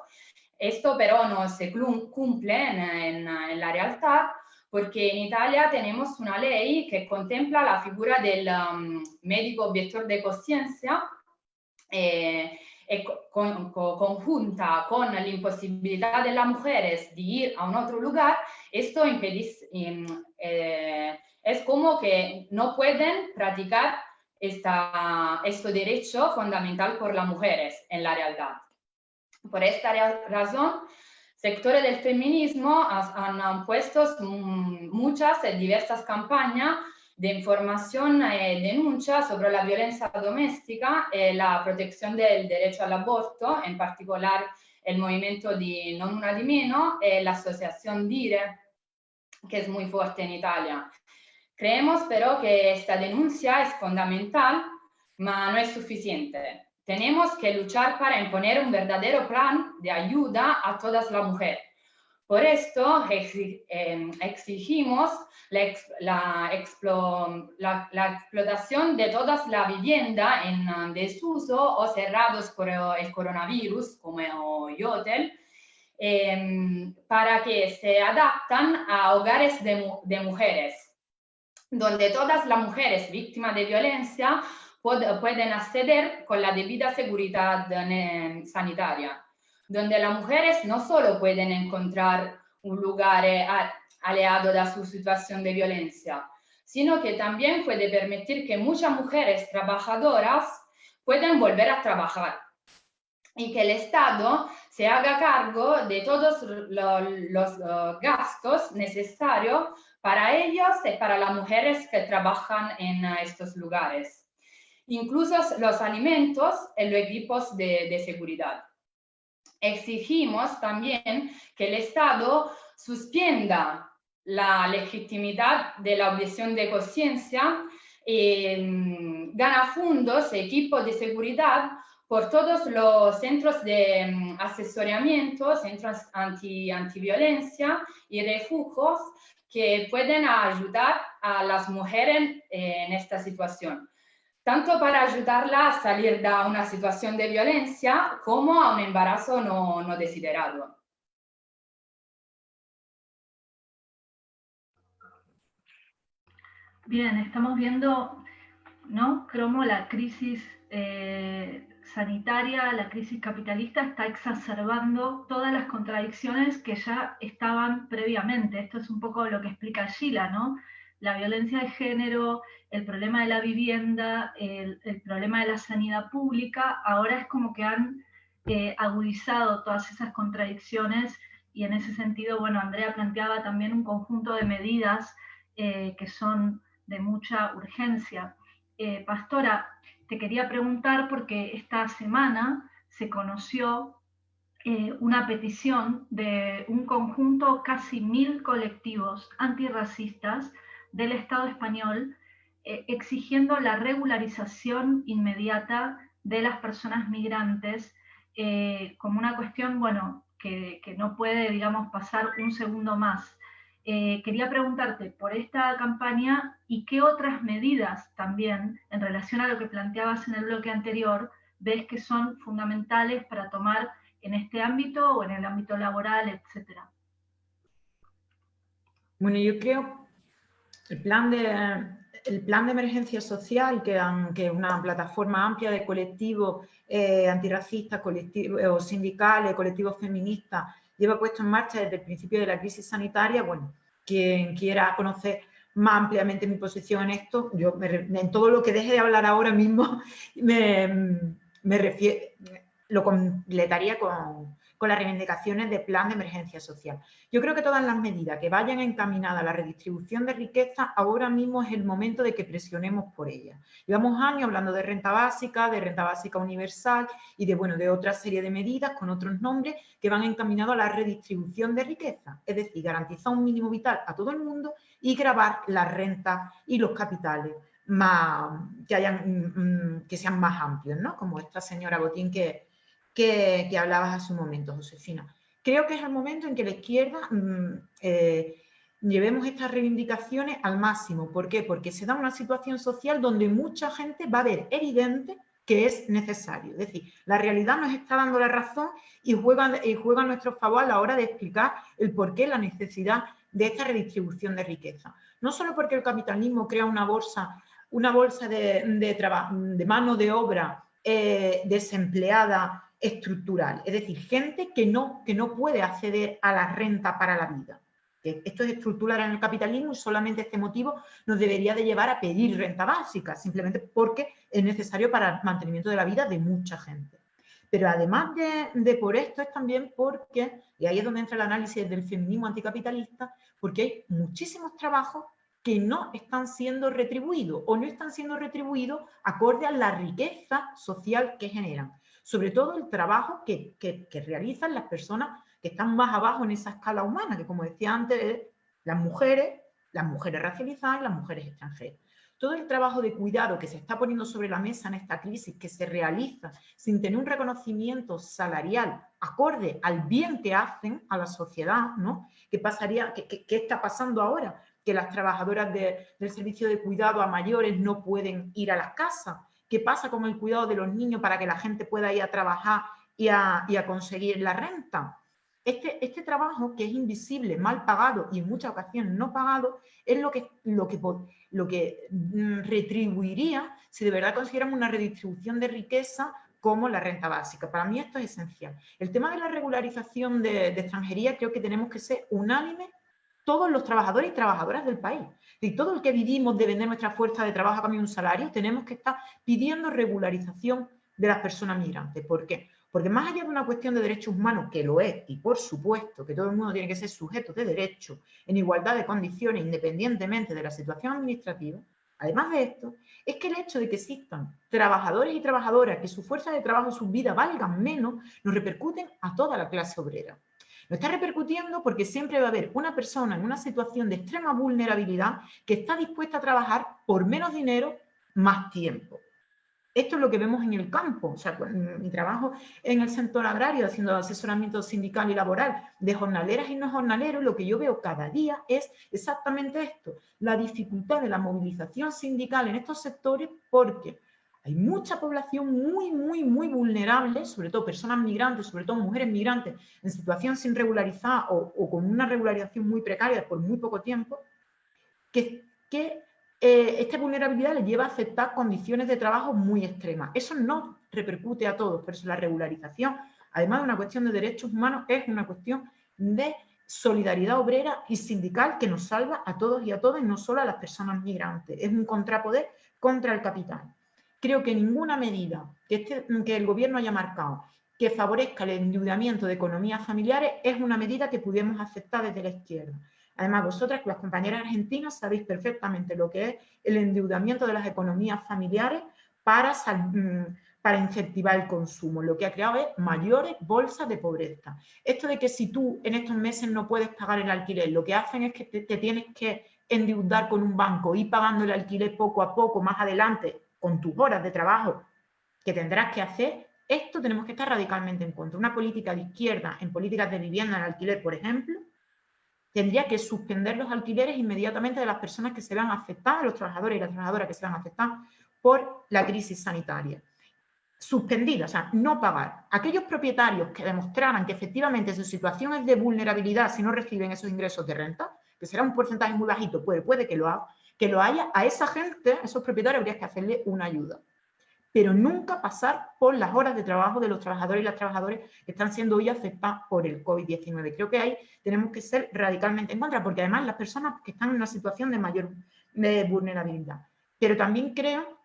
S4: esto pero no se cumple en la realidad, porque en Italia tenemos una ley que contempla la figura del médico objetor de conciencia, conjunta con la imposibilidad de las mujeres de ir a un otro lugar. Esto es como que no pueden practicar este derecho fundamental por las mujeres en la realidad. Por esta razón, sectores del feminismo han puesto muchas y diversas campañas de información y denuncia sobre la violencia doméstica y la protección del derecho al aborto, en particular el movimiento de Non Una Di Meno y la asociación DIRE, que es muy fuerte en Italia. Creemos pero que esta denuncia es fundamental, pero no es suficiente. Tenemos que luchar para imponer un verdadero plan de ayuda a todas las mujeres. Por esto exigimos la explotación de todas las viviendas en desuso o cerrados por el coronavirus, como el hotel, para que se adapten a hogares de mujeres, donde todas las mujeres víctimas de violencia pueden acceder con la debida seguridad sanitaria, donde las mujeres no solo pueden encontrar un lugar aliado de su situación de violencia, sino que también puede permitir que muchas mujeres trabajadoras puedan volver a trabajar y que el Estado se haga cargo de todos los gastos necesarios para ellos y para las mujeres que trabajan en estos lugares, incluso los alimentos y los equipos de seguridad. Exigimos también que el Estado suspenda la legitimidad de la objeción de conciencia y gana fondos y equipos de seguridad por todos los centros de asesoramiento, centros antiviolencia y refugios que pueden ayudar a las mujeres en esta situación, tanto para ayudarla a salir de una situación de violencia como a un embarazo no desiderado.
S1: Bien, estamos viendo ¿no? Cómo la crisis sanitaria, la crisis capitalista está exacerbando todas las contradicciones que ya estaban previamente. Esto es un poco lo que explica Sheila, ¿no? La violencia de género, el problema de la vivienda, el problema de la sanidad pública, ahora es como que han agudizado todas esas contradicciones y en ese sentido, bueno, Andrea planteaba también un conjunto de medidas que son de mucha urgencia. Pastora, te quería preguntar porque esta semana se conoció una petición de un conjunto, casi 1000 colectivos antirracistas del Estado español, exigiendo la regularización inmediata de las personas migrantes como una cuestión, bueno, que no puede, digamos, pasar un segundo más. Quería preguntarte por esta campaña y qué otras medidas también, en relación a lo que planteabas en el bloque anterior, ves que son fundamentales para tomar en este ámbito o en el ámbito laboral, etcétera.
S2: Bueno, yo creo el plan de emergencia social, que es una plataforma amplia de colectivos antirracistas, colectivos sindicales, colectivos feministas, lleva puesto en marcha desde el principio de la crisis sanitaria. Bueno, quien quiera conocer más ampliamente mi posición en esto, yo en todo lo que deje de hablar ahora mismo lo completaría con las reivindicaciones del plan de emergencia social. Yo creo que todas las medidas que vayan encaminadas a la redistribución de riqueza, ahora mismo es el momento de que presionemos por ellas. Llevamos años hablando de renta básica universal y de otra serie de medidas con otros nombres que van encaminados a la redistribución de riqueza, es decir, garantizar un mínimo vital a todo el mundo y gravar las rentas y los capitales que sean más amplios, ¿no? Como esta señora Botín que hablabas hace un momento, Josefina. Creo que es el momento en que la izquierda llevemos estas reivindicaciones al máximo. ¿Por qué? Porque se da una situación social donde mucha gente va a ver evidente que es necesario. Es decir, la realidad nos está dando la razón y juega a nuestro favor a la hora de explicar el porqué, la necesidad de esta redistribución de riqueza. No solo porque el capitalismo crea una bolsa de mano de obra desempleada, estructural, es decir, gente que no puede acceder a la renta para la vida. Esto es estructural en el capitalismo y solamente este motivo nos debería de llevar a pedir renta básica, simplemente porque es necesario para el mantenimiento de la vida de mucha gente. Pero además de por esto es también porque, y ahí es donde entra el análisis del feminismo anticapitalista, porque hay muchísimos trabajos que no están siendo retribuidos o no están siendo retribuidos acorde a la riqueza social que generan. Sobre todo el trabajo que realizan las personas que están más abajo en esa escala humana, que como decía antes, las mujeres racializadas y las mujeres extranjeras. Todo el trabajo de cuidado que se está poniendo sobre la mesa en esta crisis, que se realiza sin tener un reconocimiento salarial acorde al bien que hacen a la sociedad, ¿no? ¿Qué está pasando ahora? Que las trabajadoras del servicio de cuidado a mayores no pueden ir a las casas. ¿Qué pasa con el cuidado de los niños para que la gente pueda ir a trabajar y a conseguir la renta? Este trabajo, que es invisible, mal pagado y en muchas ocasiones no pagado, es lo que retribuiría si de verdad consiguiéramos una redistribución de riqueza como la renta básica. Para mí esto es esencial. El tema de la regularización de extranjería, creo que tenemos que ser unánimes todos los trabajadores y trabajadoras del país. Y todo el que vivimos de vender nuestra fuerza de trabajo a cambio de un salario, tenemos que estar pidiendo regularización de las personas migrantes. ¿Por qué? Porque más allá de una cuestión de derechos humanos, que lo es, y por supuesto que todo el mundo tiene que ser sujeto de derechos en igualdad de condiciones, independientemente de la situación administrativa, además de esto, es que el hecho de que existan trabajadores y trabajadoras que su fuerza de trabajo y su vida valgan menos, nos repercuten a toda la clase obrera. Nos está repercutiendo porque siempre va a haber una persona en una situación de extrema vulnerabilidad que está dispuesta a trabajar por menos dinero más tiempo. Esto es lo que vemos en el campo. O sea, mi trabajo en el sector agrario, haciendo asesoramiento sindical y laboral de jornaleras y no jornaleros, lo que yo veo cada día es exactamente esto, la dificultad de la movilización sindical en estos sectores, porque hay mucha población muy vulnerable, sobre todo personas migrantes, sobre todo mujeres migrantes en situación sin regularizar o con una regularización muy precaria por muy poco tiempo, que esta vulnerabilidad les lleva a aceptar condiciones de trabajo muy extremas. Eso no repercute a todos, por eso la regularización, además de una cuestión de derechos humanos, es una cuestión de solidaridad obrera y sindical que nos salva a todos y a todas, y no solo a las personas migrantes. Es un contrapoder contra el capital. Creo que ninguna medida que el gobierno haya marcado que favorezca el endeudamiento de economías familiares es una medida que pudiéramos aceptar desde la izquierda. Además, vosotras, las compañeras argentinas, sabéis perfectamente lo que es el endeudamiento de las economías familiares para incentivar el consumo. Lo que ha creado es mayores bolsas de pobreza. Esto de que si tú en estos meses no puedes pagar el alquiler, lo que hacen es que te tienes que endeudar con un banco y pagando el alquiler poco a poco, más adelante, con tus horas de trabajo que tendrás que hacer, esto tenemos que estar radicalmente en contra. Una política de izquierda en políticas de vivienda en alquiler, por ejemplo, tendría que suspender los alquileres inmediatamente de las personas que se vean afectadas, los trabajadores y las trabajadoras que se vean afectadas por la crisis sanitaria. Suspendida, o sea, no pagar. Aquellos propietarios que demostraran que efectivamente su situación es de vulnerabilidad si no reciben esos ingresos de renta, que será un porcentaje muy bajito, puede que lo haya, a esa gente, a esos propietarios habría que hacerle una ayuda. Pero nunca pasar por las horas de trabajo de los trabajadores y las trabajadoras que están siendo hoy afectadas por el COVID-19. Creo que ahí tenemos que ser radicalmente en contra, porque además las personas que están en una situación de mayor vulnerabilidad. Pero también creo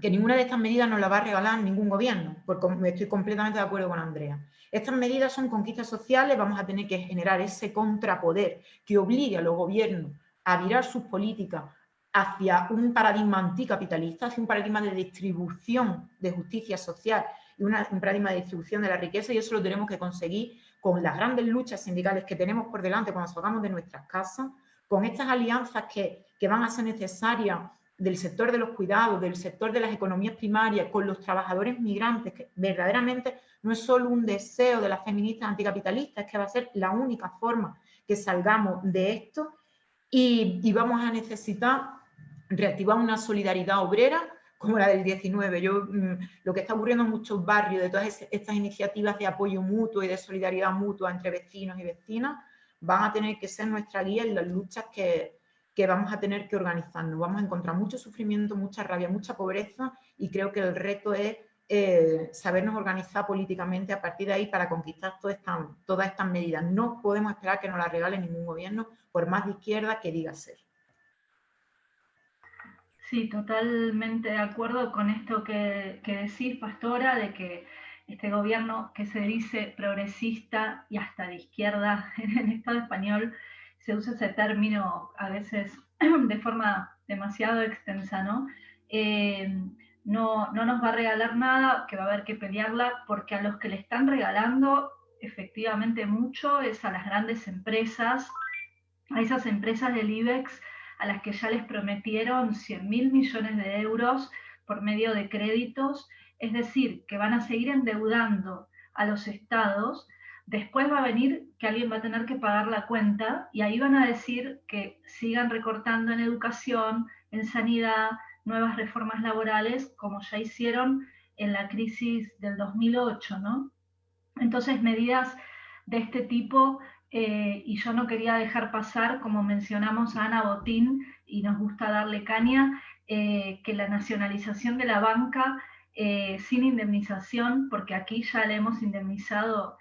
S2: que ninguna de estas medidas nos la va a regalar ningún gobierno, porque estoy completamente de acuerdo con Andrea. Estas medidas son conquistas sociales, vamos a tener que generar ese contrapoder que obligue a los gobiernos a virar sus políticas hacia un paradigma anticapitalista, hacia un paradigma de distribución de justicia social y un paradigma de distribución de la riqueza, y eso lo tenemos que conseguir con las grandes luchas sindicales que tenemos por delante cuando salgamos de nuestras casas, con estas alianzas que van a ser necesarias del sector de los cuidados, del sector de las economías primarias, con los trabajadores migrantes, que verdaderamente no es solo un deseo de las feministas anticapitalistas, es que va a ser la única forma que salgamos de esto, y vamos a necesitar reactivar una solidaridad obrera como la del 19. Lo que está ocurriendo en muchos barrios, de todas estas iniciativas de apoyo mutuo y de solidaridad mutua entre vecinos y vecinas, van a tener que ser nuestra guía en las luchas que vamos a tener que organizarnos. Vamos a encontrar mucho sufrimiento, mucha rabia, mucha pobreza, y creo que el reto es sabernos organizar políticamente a partir de ahí para conquistar todas estas medidas. No podemos esperar que nos las regale ningún gobierno, por más de izquierda que diga ser.
S1: Sí, totalmente de acuerdo con esto que decís, Pastora, de que este gobierno que se dice progresista y hasta de izquierda en el Estado español, se usa ese término a veces de forma demasiado extensa, ¿no? No nos va a regalar nada, que va a haber que pelearla, porque a los que le están regalando efectivamente mucho es a las grandes empresas, a esas empresas del IBEX a las que ya les prometieron 100.000 millones de euros por medio de créditos, es decir, que van a seguir endeudando a los estados. Después va a venir que alguien va a tener que pagar la cuenta, y ahí van a decir que sigan recortando en educación, en sanidad, nuevas reformas laborales, como ya hicieron en la crisis del 2008, ¿no? Entonces, medidas de este tipo, y yo no quería dejar pasar, como mencionamos a Ana Botín, y nos gusta darle caña, que la nacionalización de la banca sin indemnización, porque aquí ya le hemos indemnizado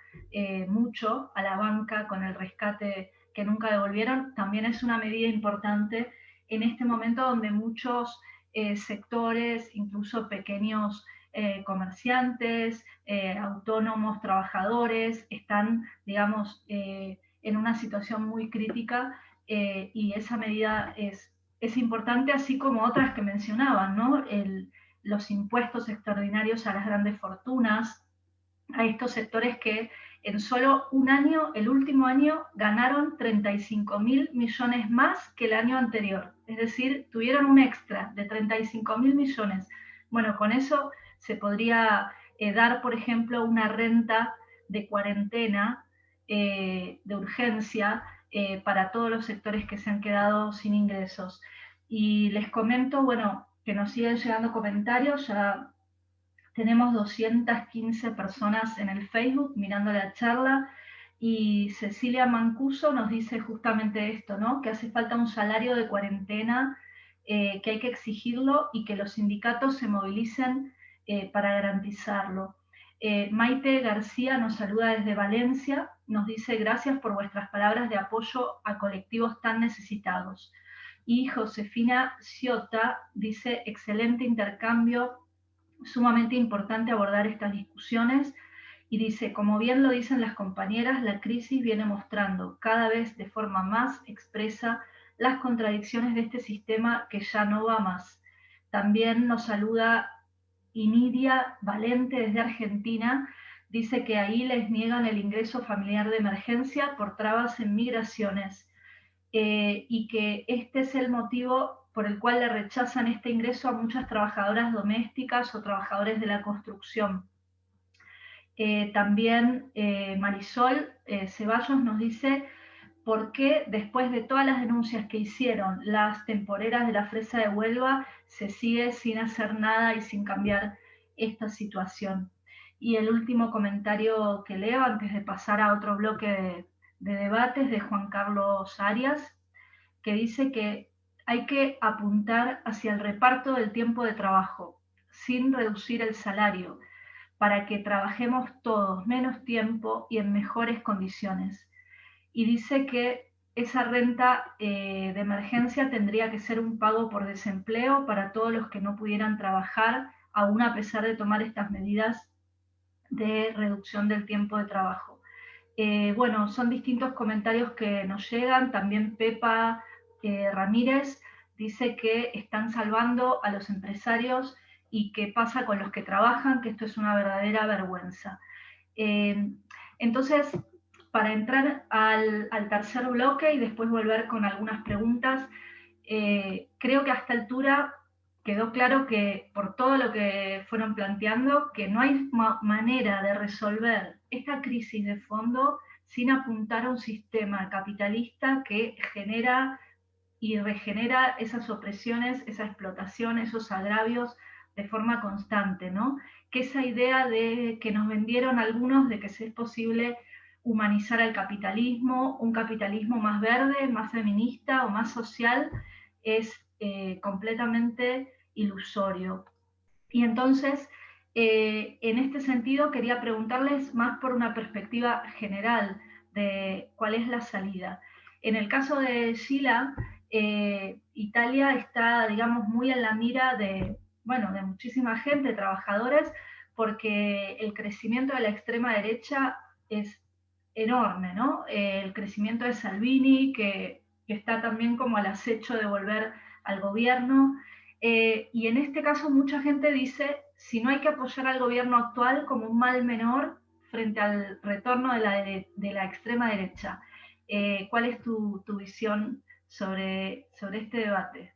S1: mucho a la banca con el rescate que nunca devolvieron, también es una medida importante en este momento donde muchos sectores, incluso pequeños comerciantes, autónomos, trabajadores, están, digamos, en una situación muy crítica, y esa medida es importante, así como otras que mencionaban, ¿no? Los impuestos extraordinarios a las grandes fortunas, a estos sectores que en solo un año, el último año, ganaron 35.000 millones más que el año anterior. Es decir, tuvieron un extra de 35.000 millones. Bueno, con eso se podría dar, por ejemplo, una renta de cuarentena de urgencia para todos los sectores que se han quedado sin ingresos. Y les comento, bueno, que nos siguen llegando comentarios, ya tenemos 215 personas en el Facebook mirando la charla, y Cecilia Mancuso nos dice justamente esto, ¿no? Que hace falta un salario de cuarentena que hay que exigirlo y que los sindicatos se movilicen para garantizarlo. Maite García nos saluda desde Valencia, nos dice gracias por vuestras palabras de apoyo a colectivos tan necesitados. Y Josefina Ciota dice excelente intercambio, sumamente importante abordar estas discusiones, y dice, como bien lo dicen las compañeras, la crisis viene mostrando cada vez de forma más expresa las contradicciones de este sistema que ya no va más. También nos saluda Inidia Valente desde Argentina, dice que ahí les niegan el ingreso familiar de emergencia por trabas en migraciones y que este es el motivo por el cual le rechazan este ingreso a muchas trabajadoras domésticas o trabajadores de la construcción. También Marisol Ceballos nos dice por qué después de todas las denuncias que hicieron las temporeras de la fresa de Huelva se sigue sin hacer nada y sin cambiar esta situación. Y el último comentario que leo antes de pasar a otro bloque de debates de Juan Carlos Arias, que dice que hay que apuntar hacia el reparto del tiempo de trabajo sin reducir el salario, para que trabajemos todos menos tiempo y en mejores condiciones. Y dice que esa renta de emergencia tendría que ser un pago por desempleo para todos los que no pudieran trabajar, aún a pesar de tomar estas medidas de reducción del tiempo de trabajo. Bueno, son distintos comentarios que nos llegan. También Pepa Ramírez dice que están salvando a los empresarios y qué pasa con los que trabajan, que esto es una verdadera vergüenza. Entonces, para entrar al tercer bloque y después volver con algunas preguntas, creo que a esta altura quedó claro que por todo lo que fueron planteando, que no hay manera de resolver esta crisis de fondo sin apuntar a un sistema capitalista que genera y regenera esas opresiones, esa explotación, esos agravios de forma constante, ¿no? Que esa idea de que nos vendieron algunos de que es posible humanizar el capitalismo, un capitalismo más verde, más feminista o más social, es completamente ilusorio. Y entonces, en este sentido, quería preguntarles más por una perspectiva general de cuál es la salida. En el caso de Sheila, Italia está, digamos, muy en la mira de muchísima gente, trabajadores, porque el crecimiento de la extrema derecha es enorme, ¿no? El crecimiento de Salvini, que está también como al acecho de volver al gobierno, y en este caso mucha gente dice, si no hay que apoyar al gobierno actual como un mal menor frente al retorno de la extrema derecha. ¿Cuál es tu visión sobre este debate?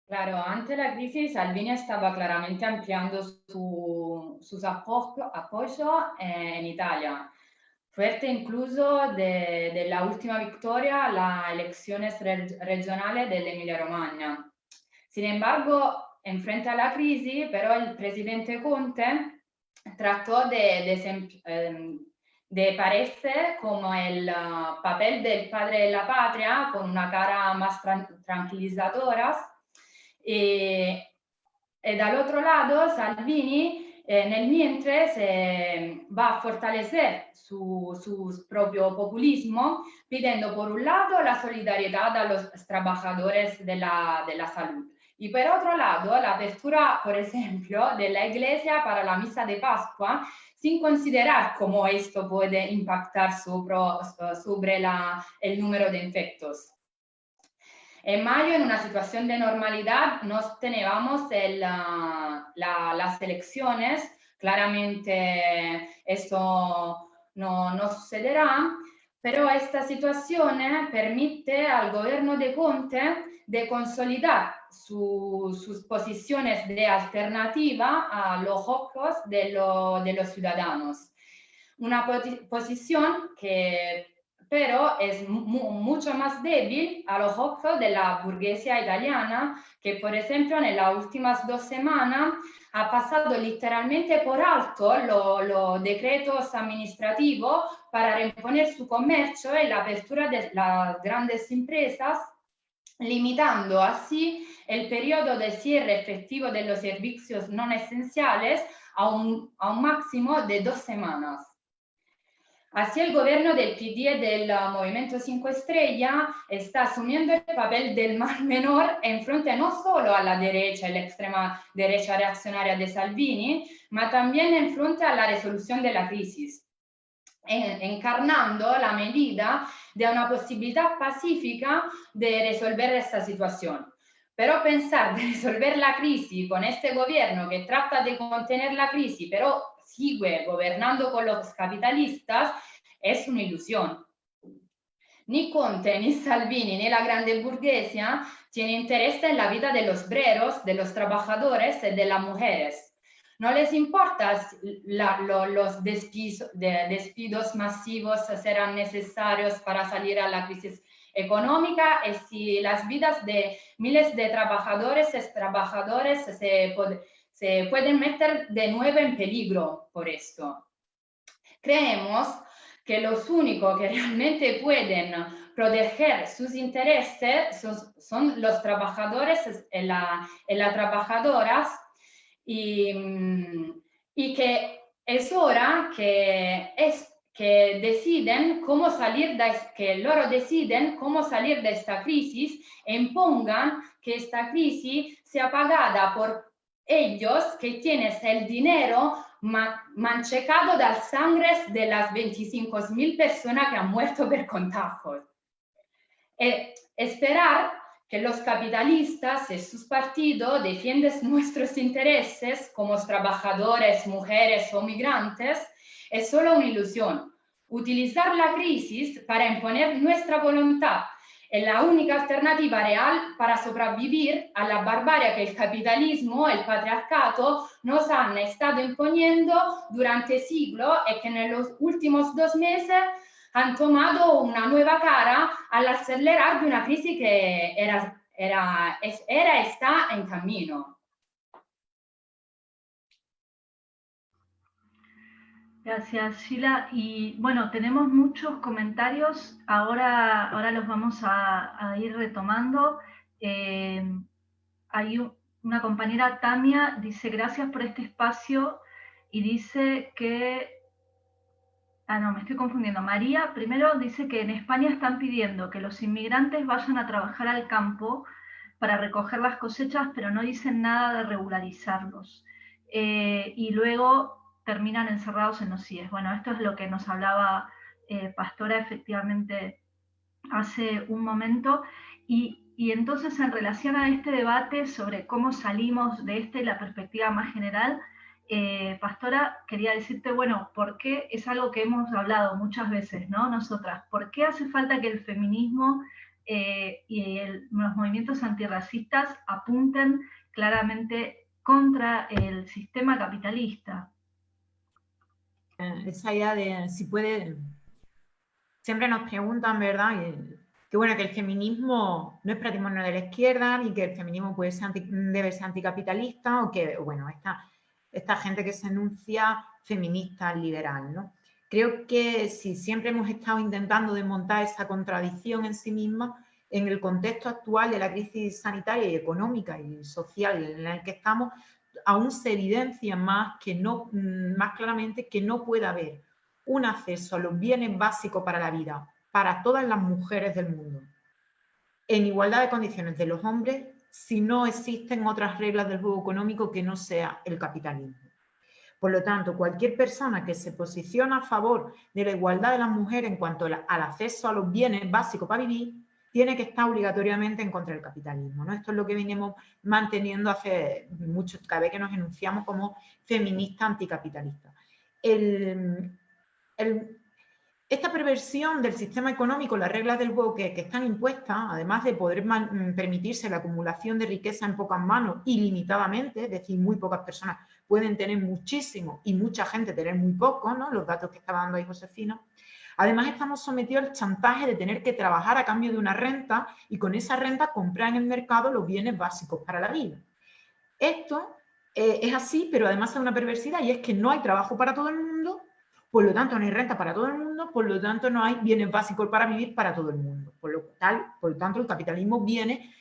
S4: Claro, ante la crisis Salvini estaba claramente ampliando sus apoyos en Italia. Fuerte incluso de la última victoria, las elecciones regionales de Emilia-Romagna. Sin embargo, en frente a la crisis, pero el presidente Conte trató de parecer como el papel del padre de la patria, con una cara más tranquilizadora. Y del otro lado, Salvini, nel mentre se va a fortalecer su propio populismo, pidiendo por un lado la solidaridad a los trabajadores de la salud. Y por otro lado, la apertura, por ejemplo, de la iglesia para la misa de Pascua, sin considerar cómo esto puede impactar sobre el número de infectos. En mayo, en una situación de normalidad, nos teníamos las elecciones. Claramente esto no sucederá, pero esta situación permite al gobierno de Conte de consolidar sus posiciones de alternativa a los ojos de los ciudadanos. Una posición que pero es mucho más débil a los ojos de la burguesía italiana, que por ejemplo en las últimas 2 semanas ha pasado literalmente por alto los decretos administrativos para reponer su comercio y la apertura de las grandes empresas limitando así el periodo de cierre efectivo de los servicios no esenciales a un máximo de 2 semanas. Así el gobierno del PD del Movimiento 5 Estrellas está asumiendo el papel del mal menor en frente no solo a la derecha y la extrema derecha reaccionaria de Salvini, ma también en frente a la resolución de la crisis, encarnando la medida de una posibilidad pacífica de resolver esta situación. Pero pensar de resolver la crisis con este gobierno que trata de contener la crisis, pero sigue gobernando con los capitalistas, es una ilusión. Ni Conte, ni Salvini, ni la grande burguesía tienen interés en la vida de los obreros, de los trabajadores y de las mujeres. No les importa los despidos masivos serán necesarios para salir a la crisis económica y si las vidas de miles de trabajadores se pueden meter de nuevo en peligro por esto. Creemos que los únicos que realmente pueden proteger sus intereses son los trabajadores y las trabajadoras y que es hora que deciden cómo salir de esta crisis e impongan que esta crisis sea pagada por ellos que tienen el dinero manchado de sangre de las 25.000 personas que han muerto por contagios. Esperar que los capitalistas y sus partidos defiendan nuestros intereses como trabajadores, mujeres o migrantes es solo una ilusión. Utilizar la crisis para imponer nuestra voluntad es la única alternativa real para sobrevivir a la barbarie que el capitalismo y el patriarcado nos han estado imponiendo durante siglos y que en los últimos 2 meses han tomado una nueva cara al acelerar de una crisis que está en camino.
S1: Gracias, Sheila. Y bueno, tenemos muchos comentarios, ahora los vamos a ir retomando. Hay una compañera, Tania, dice gracias por este espacio y dice que... no, me estoy confundiendo. María, primero dice que en España están pidiendo que los inmigrantes vayan a trabajar al campo para recoger las cosechas, pero no dicen nada de regularizarlos. Y luego terminan encerrados en los CIES. Bueno, esto es lo que nos hablaba Pastora efectivamente hace un momento. Y entonces, en relación a este debate sobre cómo salimos de la perspectiva más general, Pastora, quería decirte, bueno, ¿por qué? Es algo que hemos hablado muchas veces, ¿no? Nosotras, ¿por qué hace falta que el feminismo y los movimientos antirracistas apunten claramente contra el sistema capitalista?
S2: Esa idea de si puede, siempre nos preguntan, ¿verdad? Que bueno, que el feminismo no es patrimonio de la izquierda, ni que el feminismo debe ser anticapitalista, o que, bueno, esta gente que se enuncia feminista liberal, ¿no? Creo que si siempre hemos estado intentando desmontar esa contradicción en sí misma, en el contexto actual de la crisis sanitaria y económica y social en el que estamos, aún se evidencia más claramente que no puede haber un acceso a los bienes básicos para la vida para todas las mujeres del mundo en igualdad de condiciones de los hombres si no existen otras reglas del juego económico que no sea el capitalismo. Por lo tanto, cualquier persona que se posiciona a favor de la igualdad de las mujeres en cuanto al acceso a los bienes básicos para vivir, tiene que estar obligatoriamente en contra del capitalismo, ¿no? Esto es lo que venimos manteniendo hace mucho, cada vez que nos enunciamos como feministas anticapitalistas. Esta perversión del sistema económico, las reglas del juego que están impuestas, además de poder permitirse la acumulación de riqueza en pocas manos ilimitadamente, es decir, muy pocas personas pueden tener muchísimo y mucha gente tener muy poco, ¿no? Los datos que estaba dando ahí Josefina. Además, estamos sometidos al chantaje de tener que trabajar a cambio de una renta y con esa renta comprar en el mercado los bienes básicos para la vida. Esto es así, pero además hay una perversidad y es que no hay trabajo para todo el mundo, por lo tanto no hay renta para todo el mundo, por lo tanto no hay bienes básicos para vivir para todo el mundo. Por lo tanto, el capitalismo viene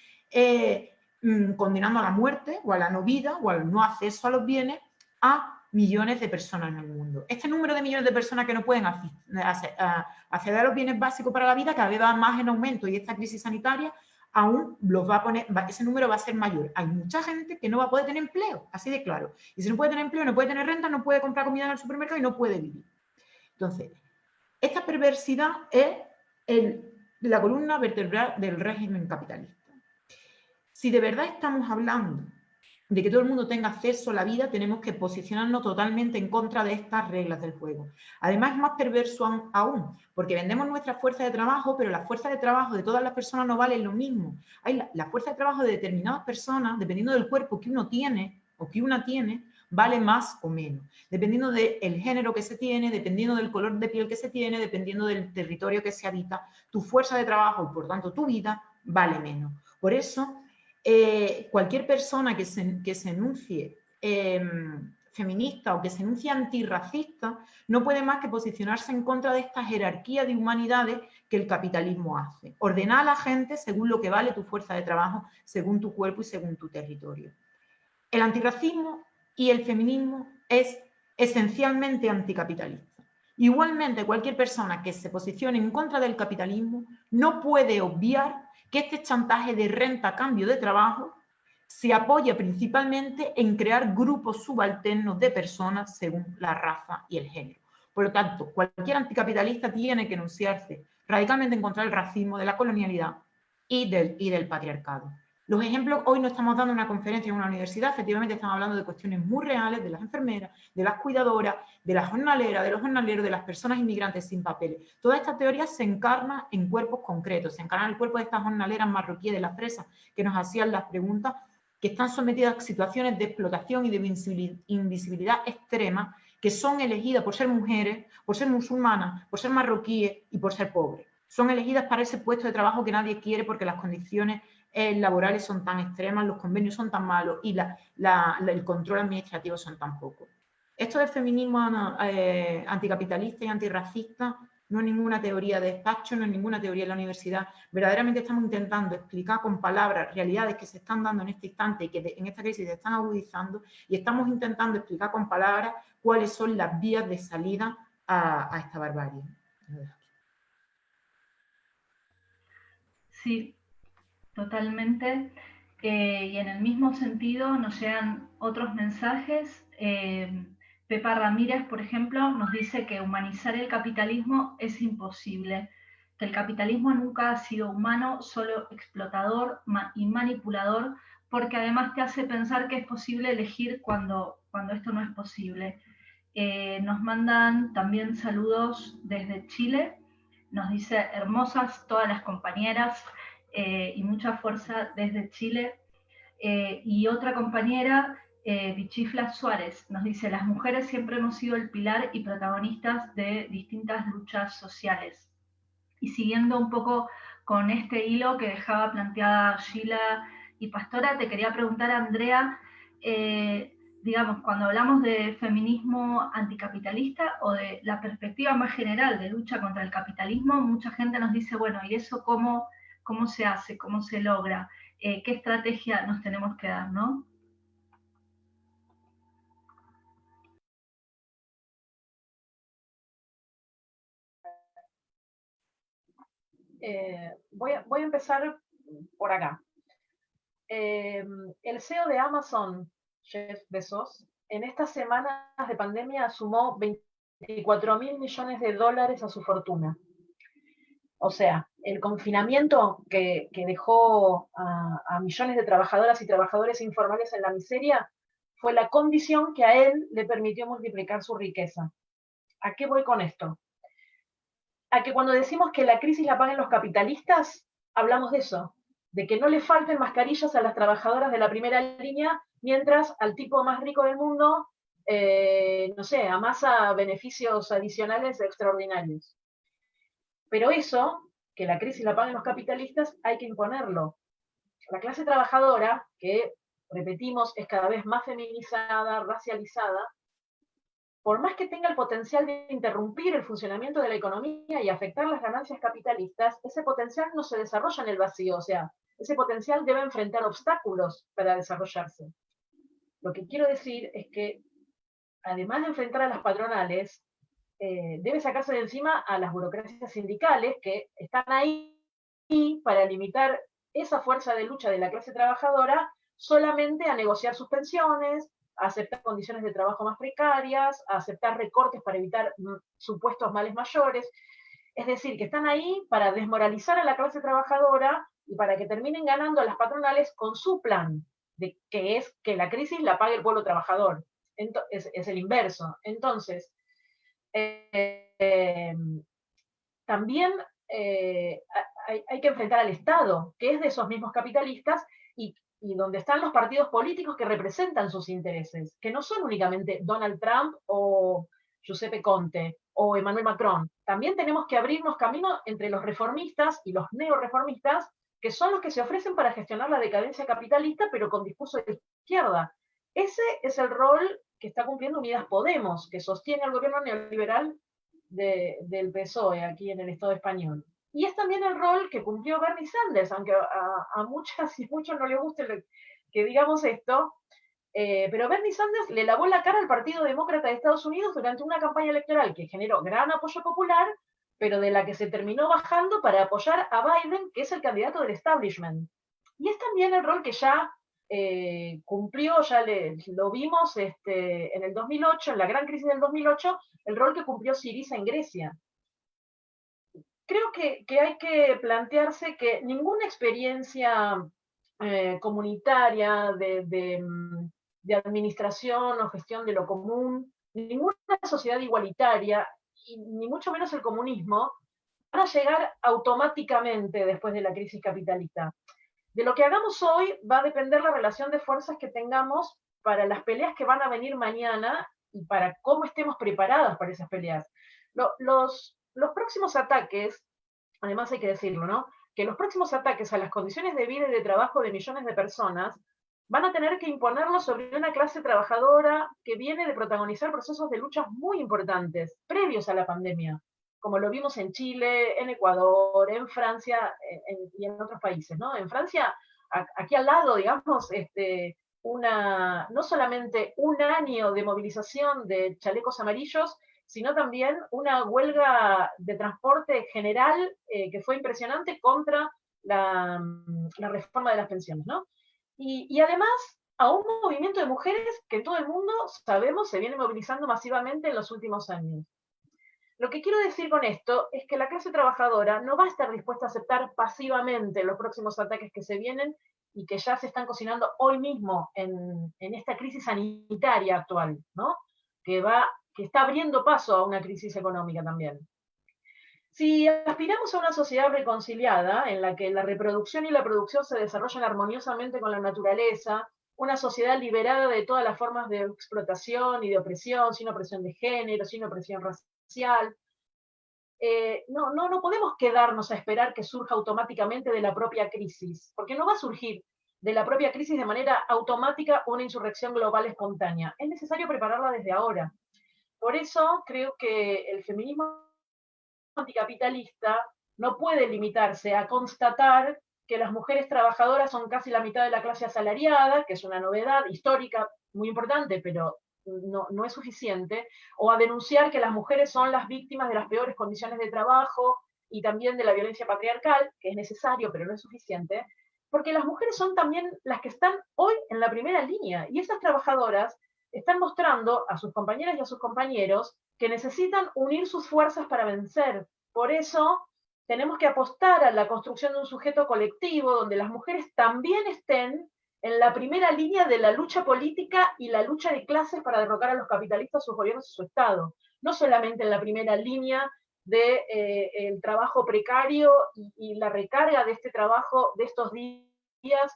S2: condenando a la muerte o a la no vida o al no acceso a los bienes a millones de personas en el mundo. Este número de millones de personas que no pueden acceder a los bienes básicos para la vida cada vez va más en aumento, y esta crisis sanitaria aún los va a poner, ese número va a ser mayor. Hay mucha gente que no va a poder tener empleo, así de claro. Y si no puede tener empleo, no puede tener renta, no puede comprar comida en el supermercado y no puede vivir. Entonces, esta perversidad es la columna vertebral del régimen capitalista. Si de verdad estamos hablando de que todo el mundo tenga acceso a la vida, tenemos que posicionarnos totalmente en contra de estas reglas del juego. Además, es más perverso aún, porque vendemos nuestra fuerza de trabajo, pero la fuerza de trabajo de todas las personas no vale lo mismo. Hay la fuerza de trabajo de determinadas personas, dependiendo del cuerpo que uno tiene o que una tiene, vale más o menos. Dependiendo del género que se tiene, dependiendo del color de piel que se tiene, dependiendo del territorio que se habita, tu fuerza de trabajo y por tanto tu vida vale menos. Por eso, cualquier persona que se enuncie feminista o que se enuncie antirracista no puede más que posicionarse en contra de esta jerarquía de humanidades que el capitalismo hace. Ordenar a la gente según lo que vale tu fuerza de trabajo, según tu cuerpo y según tu territorio. El antirracismo y el feminismo es esencialmente anticapitalista. Igualmente, cualquier persona que se posicione en contra del capitalismo no puede obviar que este chantaje de renta a cambio de trabajo se apoya principalmente en crear grupos subalternos de personas según la raza y el género. Por lo tanto, cualquier anticapitalista tiene que enunciarse radicalmente en contra del racismo, de la colonialidad y del patriarcado. Los ejemplos, hoy no estamos dando una conferencia en una universidad, efectivamente estamos hablando de cuestiones muy reales, de las enfermeras, de las cuidadoras, de las jornaleras, de los jornaleros, de las personas inmigrantes sin papeles. Toda esta teoría se encarna en cuerpos concretos, se encarna en el cuerpo de estas jornaleras marroquíes de las fresas que nos hacían las preguntas, que están sometidas a situaciones de explotación y de invisibilidad extrema, que son elegidas por ser mujeres, por ser musulmanas, por ser marroquíes y por ser pobres. Son elegidas para ese puesto de trabajo que nadie quiere porque las condiciones laborales son tan extremas, los convenios son tan malos y el control administrativo son tan pocos. Esto del feminismo anticapitalista y antirracista no es ninguna teoría de despacho, no es ninguna teoría en la universidad. Verdaderamente estamos intentando explicar con palabras realidades que se están dando en este instante y que en esta crisis se están agudizando, y estamos intentando explicar con palabras cuáles son las vías de salida a esta barbarie.
S1: Sí, totalmente. Y en el mismo sentido nos llegan otros mensajes. Pepa Ramírez, por ejemplo, nos dice que humanizar el capitalismo es imposible, que el capitalismo nunca ha sido humano, solo explotador y manipulador, porque además te hace pensar que es posible elegir cuando esto no es posible. Nos mandan también saludos desde Chile. Nos dice hermosas todas las compañeras y mucha fuerza desde Chile. Y otra compañera, Bichifla Suárez, nos dice: las mujeres siempre hemos sido el pilar y protagonistas de distintas luchas sociales. Y siguiendo un poco con este hilo que dejaba planteada Sheila y Pastora, te quería preguntar, Andrea, digamos, cuando hablamos de feminismo anticapitalista o de la perspectiva más general de lucha contra el capitalismo, mucha gente nos dice, bueno, ¿y eso cómo se hace? ¿Cómo se logra? ¿Qué estrategia nos tenemos que dar, no?
S3: Voy a empezar por acá. El CEO de Amazon, Jeff Bezos, en estas semanas de pandemia sumó 24.000 millones de dólares a su fortuna. O sea, el confinamiento que dejó a millones de trabajadoras y trabajadores informales en la miseria fue la condición que a él le permitió multiplicar su riqueza. ¿A qué voy con esto? A que cuando decimos que la crisis la pagan los capitalistas, hablamos de eso, de que no le falten mascarillas a las trabajadoras de la primera línea, mientras al tipo más rico del mundo, no sé, amasa beneficios adicionales extraordinarios. Pero eso, que la crisis la paguen los capitalistas, hay que imponerlo. La clase trabajadora, que, repetimos, es cada vez más feminizada, racializada, por más que tenga el potencial de interrumpir el funcionamiento de la economía y afectar las ganancias capitalistas, ese potencial no se desarrolla en el vacío, o sea, ese potencial debe enfrentar obstáculos para desarrollarse. Lo que quiero decir es que, además de enfrentar a las patronales, debe sacarse de encima a las burocracias sindicales que están ahí para limitar esa fuerza de lucha de la clase trabajadora solamente a negociar sus pensiones, a aceptar condiciones de trabajo más precarias, a aceptar recortes para evitar supuestos males mayores. Es decir, que están ahí para desmoralizar a la clase trabajadora y para que terminen ganando a las patronales con su plan, que es que la crisis la pague el pueblo trabajador. Es el inverso. Entonces, también hay que enfrentar al Estado, que es de esos mismos capitalistas y donde están los partidos políticos que representan sus intereses, que no son únicamente Donald Trump o Giuseppe Conte o Emmanuel Macron. También tenemos que abrirnos camino entre los reformistas y los neoreformistas, que son los que se ofrecen para gestionar la decadencia capitalista, pero con discurso de izquierda. Ese es el rol que está cumpliendo Unidas Podemos, que sostiene al gobierno neoliberal del PSOE aquí en el Estado español. Y es también el rol que cumplió Bernie Sanders, aunque a muchas y muchos no les guste que digamos esto, pero Bernie Sanders le lavó la cara al Partido Demócrata de Estados Unidos durante una campaña electoral que generó gran apoyo popular, pero de la que se terminó bajando para apoyar a Biden, que es el candidato del establishment. Y es también el rol que ya cumplió, ya lo vimos en el 2008, en la gran crisis del 2008, el rol que cumplió Syriza en Grecia. Creo que hay que plantearse que ninguna experiencia comunitaria de administración o gestión de lo común, ninguna sociedad igualitaria, y ni mucho menos el comunismo, van a llegar automáticamente después de la crisis capitalista. De lo que hagamos hoy va a depender la relación de fuerzas que tengamos para las peleas que van a venir mañana y para cómo estemos preparadas para esas peleas. Los próximos ataques, además hay que decirlo, ¿no? Que los próximos ataques a las condiciones de vida y de trabajo de millones de personas van a tener que imponerlos sobre una clase trabajadora que viene de protagonizar procesos de luchas muy importantes, previos a la pandemia, como lo vimos en Chile, en Ecuador, en Francia y en otros países, ¿no? En Francia, aquí al lado, digamos, no solamente un año de movilización de chalecos amarillos, sino también una huelga de transporte general que fue impresionante contra la reforma de las pensiones, ¿no? Y además a un movimiento de mujeres que todo el mundo, sabemos, se viene movilizando masivamente en los últimos años. Lo que quiero decir con esto es que la clase trabajadora no va a estar dispuesta a aceptar pasivamente los próximos ataques que se vienen y que ya se están cocinando hoy mismo en esta crisis sanitaria actual, ¿no? Que está abriendo paso a una crisis económica también. Si aspiramos a una sociedad reconciliada, en la que la reproducción y la producción se desarrollan armoniosamente con la naturaleza, una sociedad liberada de todas las formas de explotación y de opresión, sin opresión de género, sin opresión racial, no podemos quedarnos a esperar que surja automáticamente de la propia crisis, porque no va a surgir de la propia crisis de manera automática una insurrección global espontánea. Es necesario prepararla desde ahora. Por eso creo que el feminismo anticapitalista no puede limitarse a constatar que las mujeres trabajadoras son casi la mitad de la clase asalariada, que es una novedad histórica muy importante, pero no es suficiente, o a denunciar que las mujeres son las víctimas de las peores condiciones de trabajo y también de la violencia patriarcal, que es necesario, pero no es suficiente, porque las mujeres son también las que están hoy en la primera línea, y esas trabajadoras están mostrando a sus compañeras y a sus compañeros que necesitan unir sus fuerzas para vencer. Por eso tenemos que apostar a la construcción de un sujeto colectivo donde las mujeres también estén en la primera línea de la lucha política y la lucha de clases para derrocar a los capitalistas, sus gobiernos y su Estado. No solamente en la primera línea del trabajo precario y la recarga de este trabajo de estos días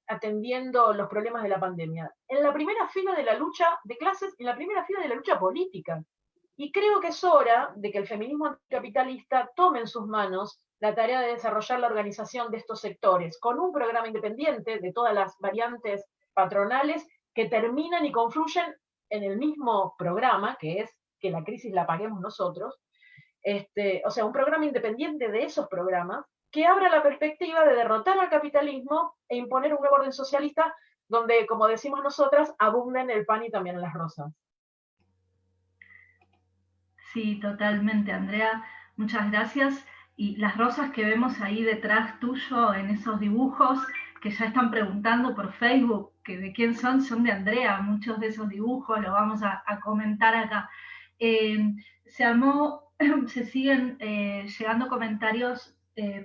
S3: atendiendo los problemas de la pandemia. En la primera fila de la lucha de clases, en la primera fila de la lucha política. Y creo que es hora de que el feminismo anticapitalista tome en sus manos la tarea de desarrollar la organización de estos sectores, con un programa independiente de todas las variantes patronales que terminan y confluyen en el mismo programa, que es que la crisis la paguemos nosotros, o sea, un programa independiente de esos programas, que abra la perspectiva de derrotar al capitalismo e imponer un nuevo orden socialista donde, como decimos nosotras, abunden el pan y también las rosas.
S1: Sí, totalmente, Andrea. Muchas gracias. Y las rosas que vemos ahí detrás tuyo en esos dibujos, que ya están preguntando por Facebook que de quién son de Andrea. Muchos de esos dibujos los vamos a comentar acá. Se armó, se siguen llegando comentarios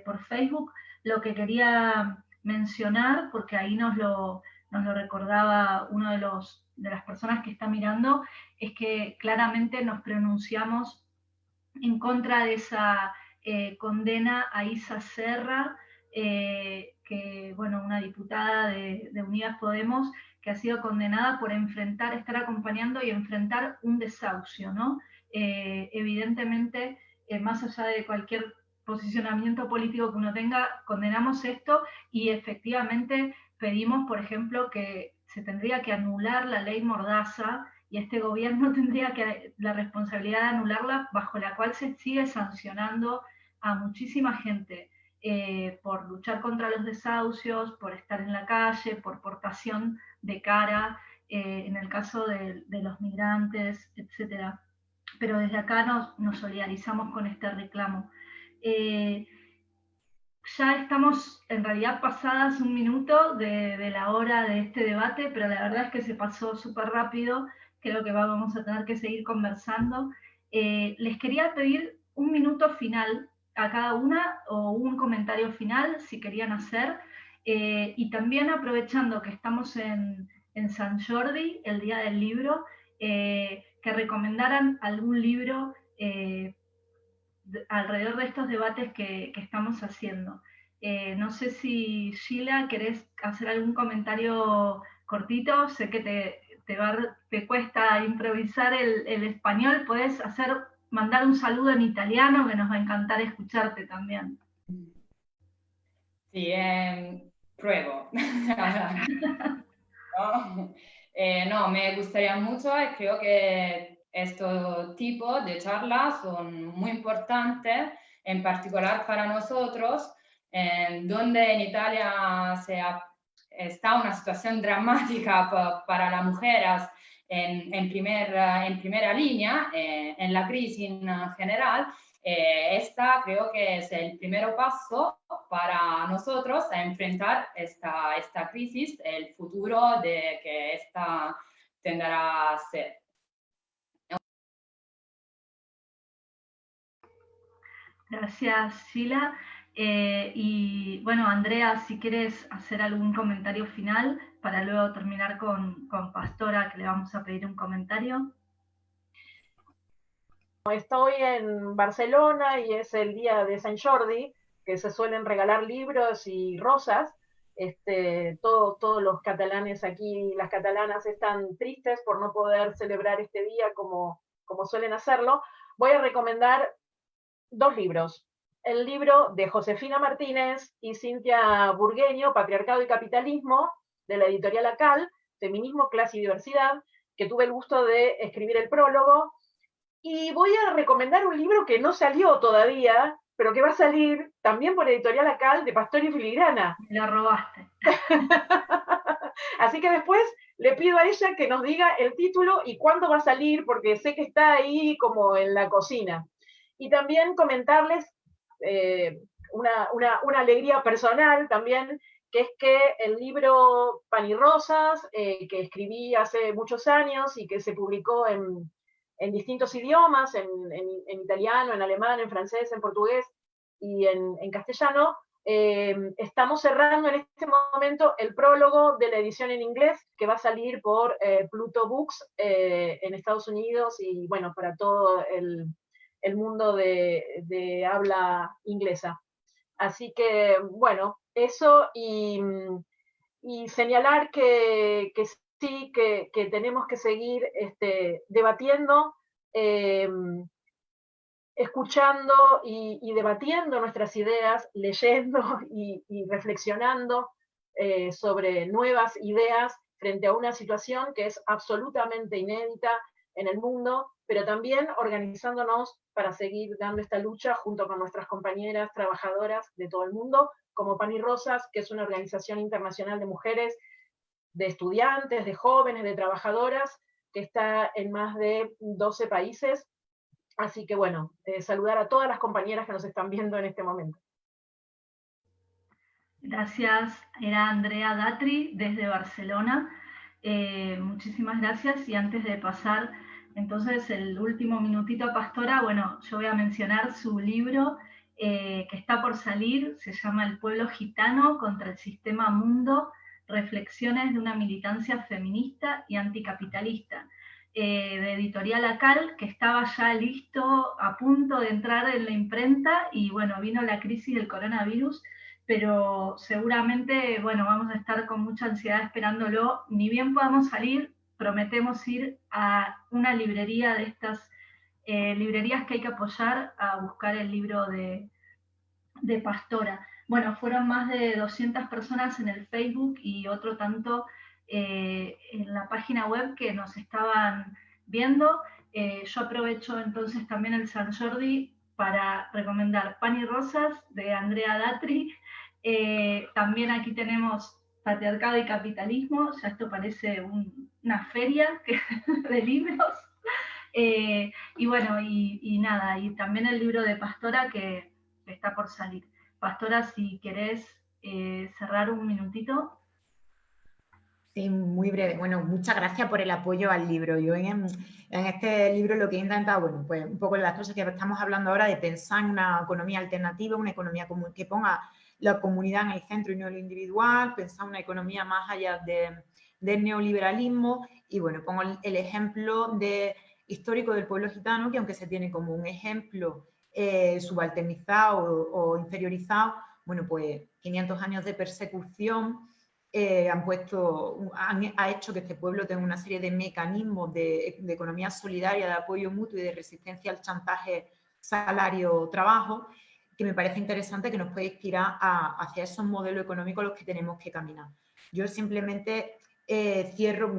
S1: por Facebook. Lo que quería mencionar, porque ahí nos lo recordaba uno de las personas que está mirando, es que claramente nos pronunciamos en contra de esa condena a Isa Serra, que, bueno, una diputada de Unidas Podemos, que ha sido condenada por estar acompañando y enfrentar un desahucio, ¿no? Evidentemente, más allá de cualquier posicionamiento político que uno tenga, condenamos esto y efectivamente pedimos, por ejemplo, que se tendría que anular la ley Mordaza y este gobierno tendría la responsabilidad de anularla, bajo la cual se sigue sancionando a muchísima gente por luchar contra los desahucios, por estar en la calle, por portación de cara, en el caso de los migrantes, etc. Pero desde acá nos solidarizamos con este reclamo. Ya estamos en realidad pasadas un minuto de la hora de este debate, pero la verdad es que se pasó súper rápido. Creo que vamos a tener que seguir conversando. Les quería pedir un minuto final a cada una o un comentario final, si querían hacer. Y también aprovechando que estamos en San Jordi, el Día del Libro, que recomendaran algún libro alrededor de estos debates que estamos haciendo. No sé si, Sheila, querés hacer algún comentario cortito. Sé que te cuesta improvisar el español. Podés mandar un saludo en italiano, que nos va a encantar escucharte también.
S4: Sí, pruebo. No, me gustaría mucho y creo que este tipo de charlas son muy importantes, en particular para nosotros, donde en Italia está una situación dramática para las mujeres en primera línea, en la crisis en general. Esta creo que es el primer paso para nosotros a enfrentar esta crisis, el futuro de que esta tendrá a ser.
S1: Gracias, Sheila. Y bueno, Andrea, si quieres hacer algún comentario final para luego terminar con Pastora, que le vamos a pedir un comentario.
S3: Estoy en Barcelona y es el día de Sant Jordi, que se suelen regalar libros y rosas. Todos los catalanes aquí, las catalanas, están tristes por no poder celebrar este día como suelen hacerlo. Voy a recomendar 2 libros. El libro de Josefina Martínez y Cintia Burgueño, Patriarcado y Capitalismo, de la editorial ACAL, Feminismo, Clase y Diversidad, que tuve el gusto de escribir el prólogo. Y voy a recomendar un libro que no salió todavía, pero que va a salir también por editorial ACAL, de Pastor y Filigrana.
S1: Me la robaste.
S3: Así que después le pido a ella que nos diga el título y cuándo va a salir, porque sé que está ahí como en la cocina. Y también comentarles una alegría personal también, que es que el libro Pan y Rosas, que escribí hace muchos años y que se publicó en distintos idiomas, en italiano, en alemán, en francés, en portugués y en castellano, estamos cerrando en este momento el prólogo de la edición en inglés, que va a salir por Pluto Books en Estados Unidos y, bueno, para todo el mundo de habla inglesa. Así que, bueno, eso y señalar que sí, que tenemos que seguir debatiendo, escuchando y debatiendo nuestras ideas, leyendo y reflexionando sobre nuevas ideas, frente a una situación que es absolutamente inédita en el mundo, pero también organizándonos para seguir dando esta lucha junto con nuestras compañeras trabajadoras de todo el mundo, como Pan y Rosas, que es una organización internacional de mujeres, de estudiantes, de jóvenes, de trabajadoras, que está en más de 12 países. Así que bueno, saludar a todas las compañeras que nos están viendo en este momento.
S1: Gracias, era Andrea Datri desde Barcelona. Muchísimas gracias, y antes de pasar entonces el último minutito a Pastora, bueno, yo voy a mencionar su libro que está por salir, se llama El pueblo gitano contra el sistema mundo, reflexiones de una militancia feminista y anticapitalista, de Editorial Acal, que estaba ya listo, a punto de entrar en la imprenta, y bueno, vino la crisis del coronavirus, pero seguramente, bueno, vamos a estar con mucha ansiedad esperándolo. Ni bien podamos salir, prometemos ir a una librería de estas librerías que hay que apoyar a buscar el libro de Pastora. Bueno, fueron más de 200 personas en el Facebook y otro tanto en la página web que nos estaban viendo. Yo aprovecho entonces también el San Jordi para recomendar Pan y Rosas de Andrea Datri. También aquí tenemos Patriarcado y Capitalismo, ya esto parece una feria de libros. Y bueno, y nada, y también el libro de Pastora que está por salir. Pastora, si querés cerrar un minutito.
S2: Sí, muy breve. Bueno, muchas gracias por el apoyo al libro. Yo en este libro lo que he intentado, bueno, pues un poco de las cosas que estamos hablando ahora, de pensar en una economía alternativa, una economía que ponga la comunidad en el centro y no lo individual, pensar una economía más allá del neoliberalismo, y bueno, pongo el ejemplo histórico del pueblo gitano, que aunque se tiene como un ejemplo subalternizado o inferiorizado, bueno, pues 500 años de persecución ha hecho que este pueblo tenga una serie de mecanismos de economía solidaria, de apoyo mutuo y de resistencia al chantaje salario-trabajo, que me parece interesante, que nos puede inspirar hacia esos modelos económicos a los que tenemos que caminar. Yo simplemente cierro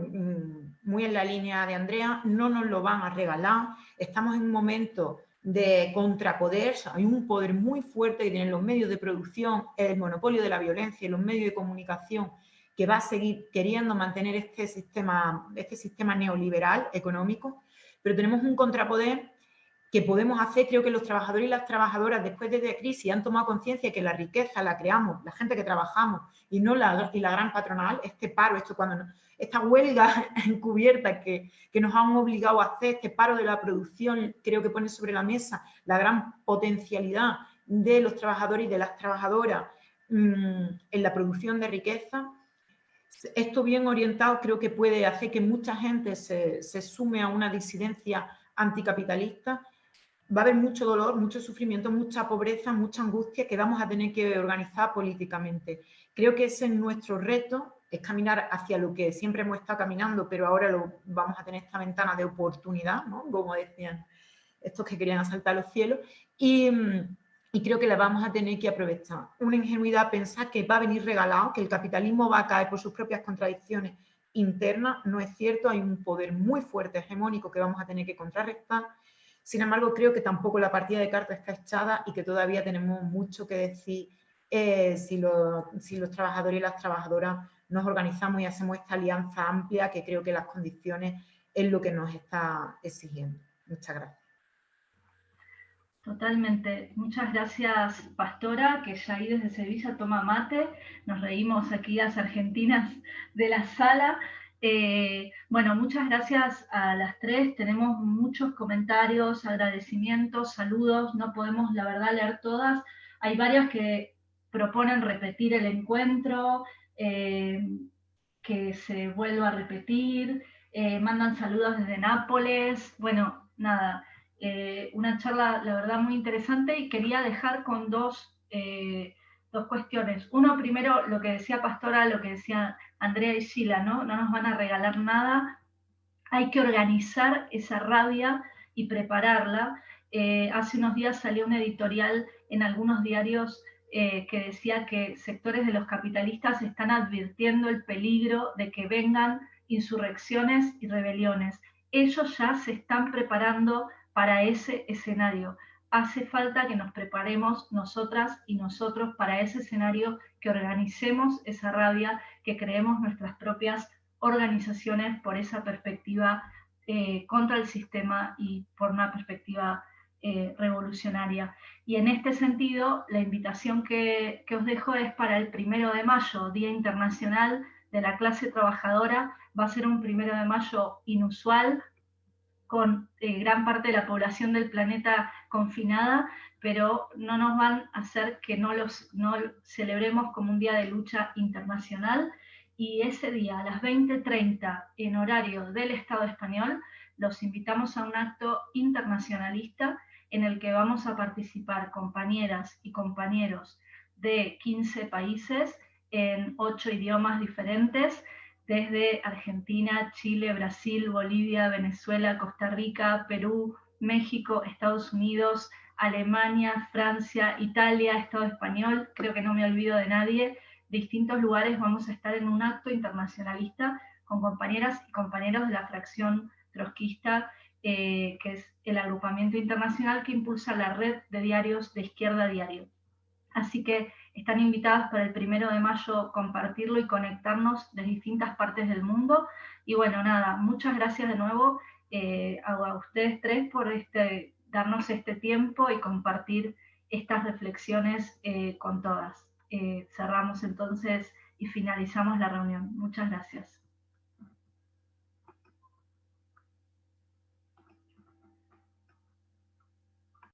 S2: muy en la línea de Andrea, no nos lo van a regalar, estamos en un momento de contrapoder, hay un poder muy fuerte que tienen los medios de producción, el monopolio de la violencia y los medios de comunicación, que va a seguir queriendo mantener este sistema neoliberal económico, pero tenemos un contrapoder que podemos hacer. Creo que los trabajadores y las trabajadoras después de la crisis han tomado conciencia de que la riqueza la creamos la gente que trabajamos y no la gran patronal. Este paro, esta huelga encubierta que nos han obligado a hacer, este paro de la producción, creo que pone sobre la mesa la gran potencialidad de los trabajadores y de las trabajadoras en la producción de riqueza. Esto bien orientado creo que puede hacer que mucha gente se sume a una disidencia anticapitalista. Va a haber mucho dolor, mucho sufrimiento, mucha pobreza, mucha angustia que vamos a tener que organizar políticamente. Creo que ese es nuestro reto, es caminar hacia lo que siempre hemos estado caminando, pero ahora vamos a tener esta ventana de oportunidad, ¿no? Como decían estos que querían asaltar los cielos, y creo que la vamos a tener que aprovechar. Una ingenuidad pensar que va a venir regalado, que el capitalismo va a caer por sus propias contradicciones internas, no es cierto. Hay un poder muy fuerte, hegemónico, que vamos a tener que contrarrestar. Sin embargo, creo que tampoco la partida de cartas está echada y que todavía tenemos mucho que decir si los trabajadores y las trabajadoras nos organizamos y hacemos esta alianza amplia, que creo que las condiciones es lo que nos está exigiendo. Muchas gracias.
S1: Totalmente. Muchas gracias, Pastora, que ya ahí desde Sevilla toma mate. Nos reímos aquí las argentinas de la sala. Bueno, muchas gracias a las tres. Tenemos muchos comentarios, agradecimientos, saludos. No podemos, la verdad, leer todas. Hay varias que proponen repetir el encuentro, que se vuelva a repetir. Mandan saludos desde Nápoles. Bueno, nada. Una charla, la verdad, muy interesante, y quería dejar con dos cuestiones. Uno, primero, lo que decía Pastora, lo que decía Andrea y Sheila, ¿no? No nos van a regalar nada, hay que organizar esa rabia y prepararla. Hace unos días salió un editorial en algunos diarios que decía que sectores de los capitalistas están advirtiendo el peligro de que vengan insurrecciones y rebeliones. Ellos ya se están preparando para ese escenario. Hace falta que nos preparemos nosotras y nosotros para ese escenario, que organicemos esa rabia, que creemos nuestras propias organizaciones por esa perspectiva contra el sistema y por una perspectiva revolucionaria. Y en este sentido, la invitación que os dejo es para el 1 de mayo, Día Internacional de la Clase Trabajadora. Va a ser un 1 de mayo inusual, con gran parte de la población del planeta confinada, pero no nos van a hacer que no celebremos como un día de lucha internacional. Y ese día, a las 20:30, en horario del Estado español, los invitamos a un acto internacionalista en el que vamos a participar compañeras y compañeros de 15 países en 8 idiomas diferentes, desde Argentina, Chile, Brasil, Bolivia, Venezuela, Costa Rica, Perú, México, Estados Unidos, Alemania, Francia, Italia, Estado español, creo que no me olvido de nadie. Distintos lugares vamos a estar en un acto internacionalista con compañeras y compañeros de la fracción trotskista, que es el agrupamiento internacional que impulsa la red de diarios de Izquierda Diario. Así que están invitadas para el 1 de mayo compartirlo y conectarnos de distintas partes del mundo. Y bueno, nada, muchas gracias de nuevo a ustedes tres por darnos este tiempo y compartir estas reflexiones con todas. Cerramos entonces y finalizamos la reunión. Muchas gracias.